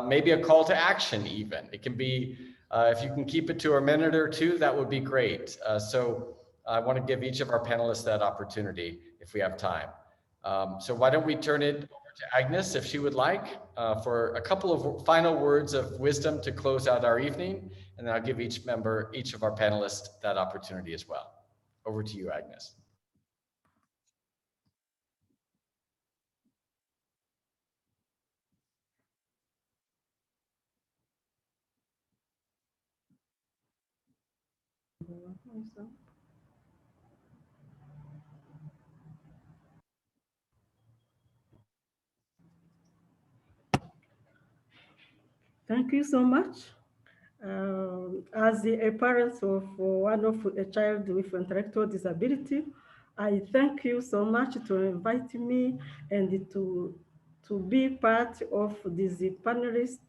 maybe a call to action even. It can be, if you can keep it to a minute or two, that would be great. So I want to give each of our panelists that opportunity if we have time. So why don't we turn it over to Agnes, if she would like, for a couple of final words of wisdom to close out our evening, and then I'll give each of our panelists that opportunity as well. Over to you, Agnes. Thank you so much. As a parent of one of a child with intellectual disability, I thank you so much to invite me and to be part of this panelist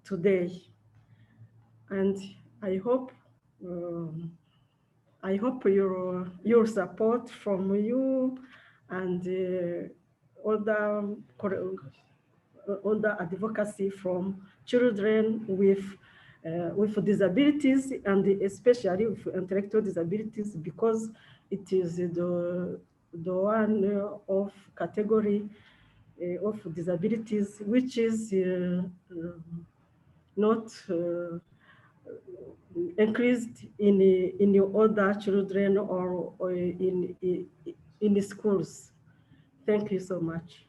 today. And I hope your support from you and other advocacy from children with disabilities, and especially with intellectual disabilities, because it is the one of category of disabilities which is not increased in other children or in schools. Thank you so much.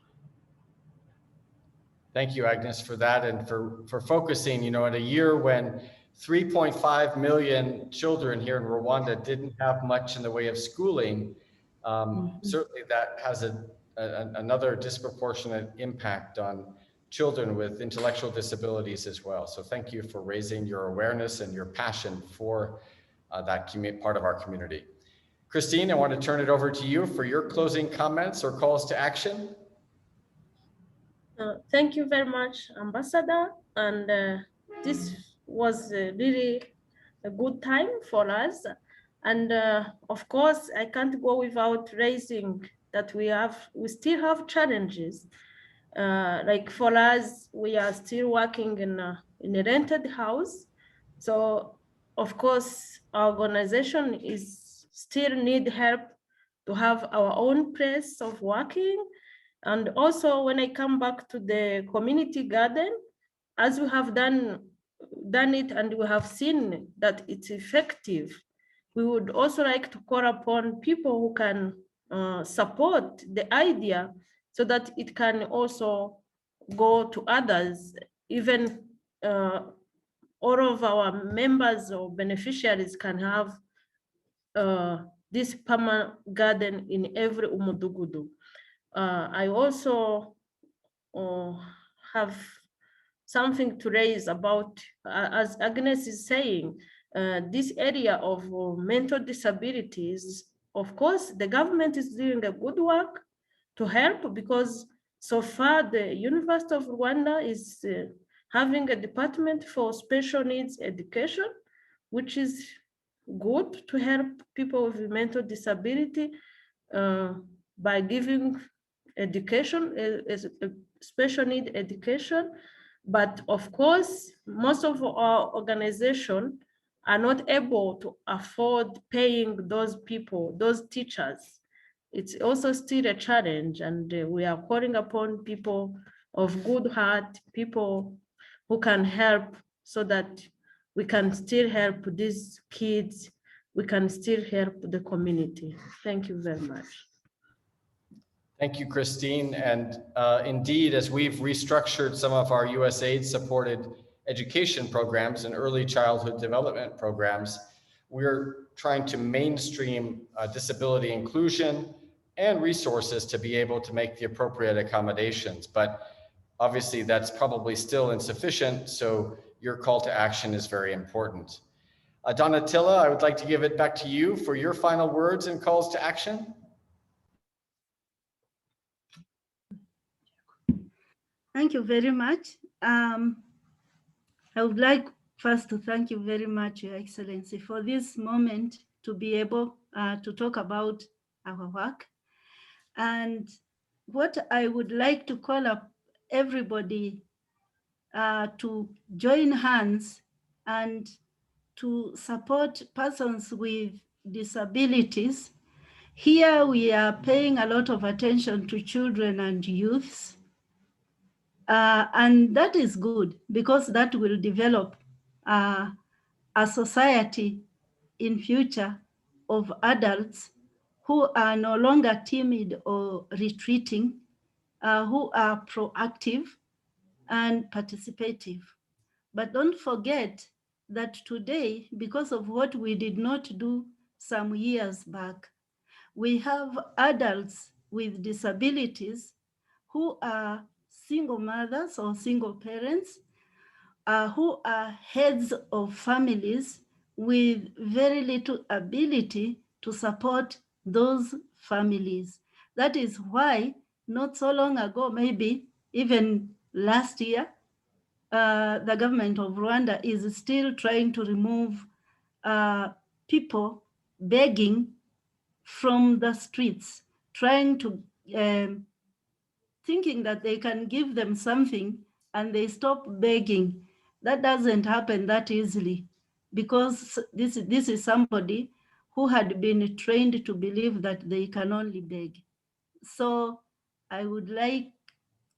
Thank you, Agnes, for that and for focusing, in a year when 3.5 million children here in Rwanda didn't have much in the way of schooling. Certainly that has another disproportionate impact on children with intellectual disabilities as well. So thank you for raising your awareness and your passion for that part of our community. Christine, I want to turn it over to you for your closing comments or calls to action. Thank you very much, Ambassador. And this was really a good time for us. And of course, I can't go without raising that we still have challenges. Like for us, we are still working in a rented house. So of course, our organization is still need help to have our own place of working. And also when I come back to the community garden, as we have done done it and we have seen that it's effective. We would also like to call upon people who can support the idea so that it can also go to others, even all of our members or beneficiaries can have this perma garden in every umudugudu. I also have something to raise about, as Agnes is saying, this area of mental disabilities. Of course, the government is doing a good work to help, because so far the University of Rwanda is having a department for special needs education, which is good to help people with mental disability by giving education, special need education. But of course, most of our organizations are not able to afford paying those people, those teachers. It's also still a challenge, and we are calling upon people of good heart, people who can help, so that we can still help these kids, we can still help the community. Thank you very much. Thank you, Christine. And indeed, as we've restructured some of our USAID supported education programs and early childhood development programs, we're trying to mainstream disability inclusion and resources to be able to make the appropriate accommodations. But obviously that's probably still insufficient, so your call to action is very important. Donatilla, I would like to give it back to you for your final words and calls to action. Thank you very much. I would like first to thank you very much, Your Excellency, for this moment to be able to talk about our work. And what I would like to call up everybody to join hands and to support persons with disabilities. Here we are paying a lot of attention to children and youths. And that is good, because that will develop a society in future of adults who are no longer timid or retreating, who are proactive and participative. But don't forget that today, because of what we did not do some years back, we have adults with disabilities who are single mothers or single parents, who are heads of families with very little ability to support those families. That is why not so long ago, maybe even last year, the government of Rwanda is still trying to remove people begging from the streets, trying to, thinking that they can give them something and they stop begging. That doesn't happen that easily, because this is somebody who had been trained to believe that they can only beg. So I would like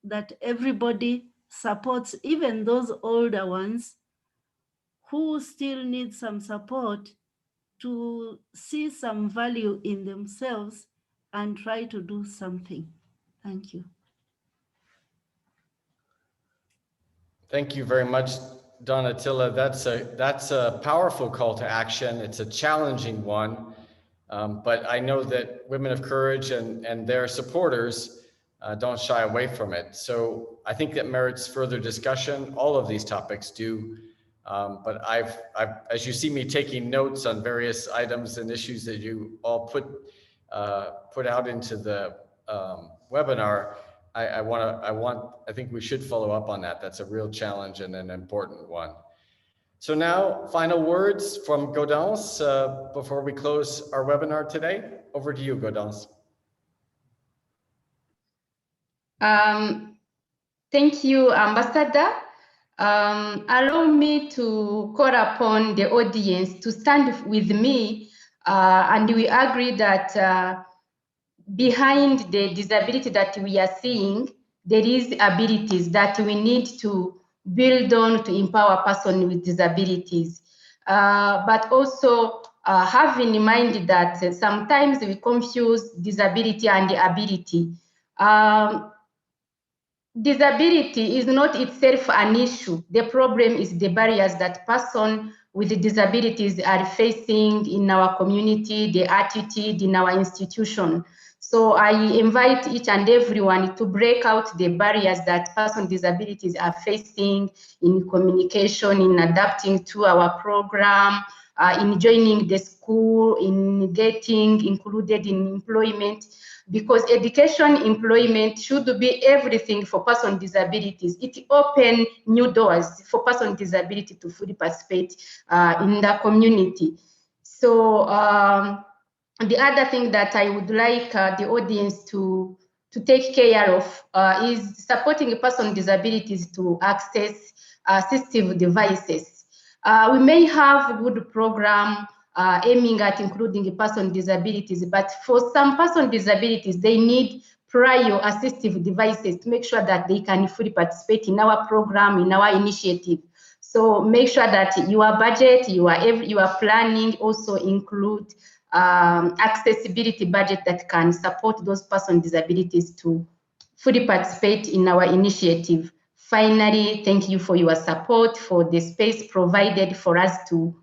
that everybody supports even those older ones who still need some support to see some value in themselves and try to do something. Thank you. Thank you very much, Donatilla. That's a powerful call to action. It's a challenging one, but I know that Women of Courage and their supporters don't shy away from it. So I think that merits further discussion. All of these topics do, but I've as you see me taking notes on various items and issues that you all put out into the webinar. I think we should follow up on that. That's a real challenge and an important one. So now, final words from Gaudence before we close our webinar today. Over to you, Gaudence. Thank you, Ambassador. Allow me to call upon the audience to stand with me, and we agree that behind the disability that we are seeing, there is abilities that we need to build on to empower persons with disabilities. But also having in mind that sometimes we confuse disability and ability. Disability is not itself an issue. The problem is the barriers that persons with disabilities are facing in our community, the attitude in our institution. So I invite each and everyone to break out the barriers that persons with disabilities are facing in communication, in adapting to our program, in joining the school, in getting included in employment, because education, employment should be everything for persons with disabilities. It opens new doors for persons with disability to fully participate in the community. So the other thing that I would like the audience to take care of is supporting a person with disabilities to access assistive devices. We may have a good program aiming at including a person with disabilities, but for some person with disabilities, they need prior assistive devices to make sure that they can fully participate in our program, in our initiative. So make sure that your budget, your planning also include accessibility budget that can support those persons with disabilities to fully participate in our initiative. Finally, thank you for your support, for the space provided for us to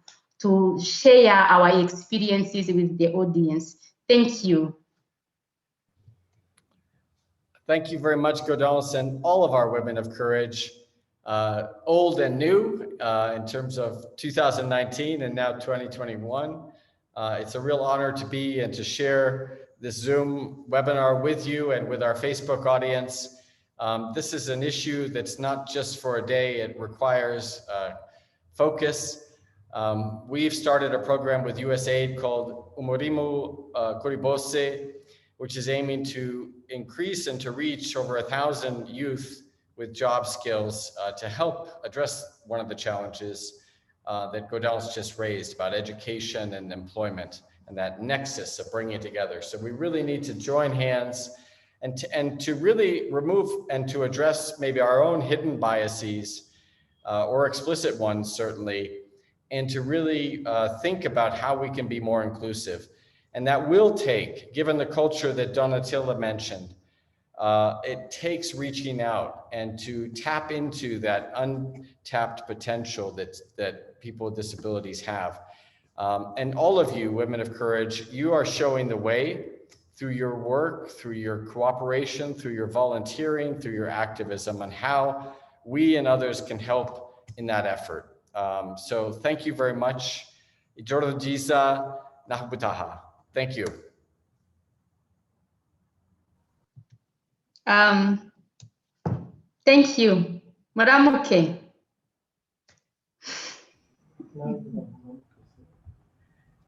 share our experiences with the audience. Thank you. Thank you very much, Gaudence, and all of our women of courage, old and new, in terms of 2019 and now 2021. It's a real honor to be and to share this Zoom webinar with you and with our Facebook audience. This is an issue that's not just for a day, it requires focus. We've started a program with USAID called Umurimu Kuribose, which is aiming to increase and to reach over 1,000 youth with job skills to help address one of the challenges that Gaudence just raised about education and employment and that nexus of bringing it together. So we really need to join hands and to really remove and to address maybe our own hidden biases or explicit ones, certainly, and to really think about how we can be more inclusive. And that will take, given the culture that Donatilla mentioned, it takes reaching out and to tap into that untapped potential that people with disabilities have. And all of you, women of courage, you are showing the way through your work, through your cooperation, through your volunteering, through your activism, on how we and others can help in that effort. So thank you very much. Ijoro Jisa Nahbutaha. Thank you. Thank you. Maramuke.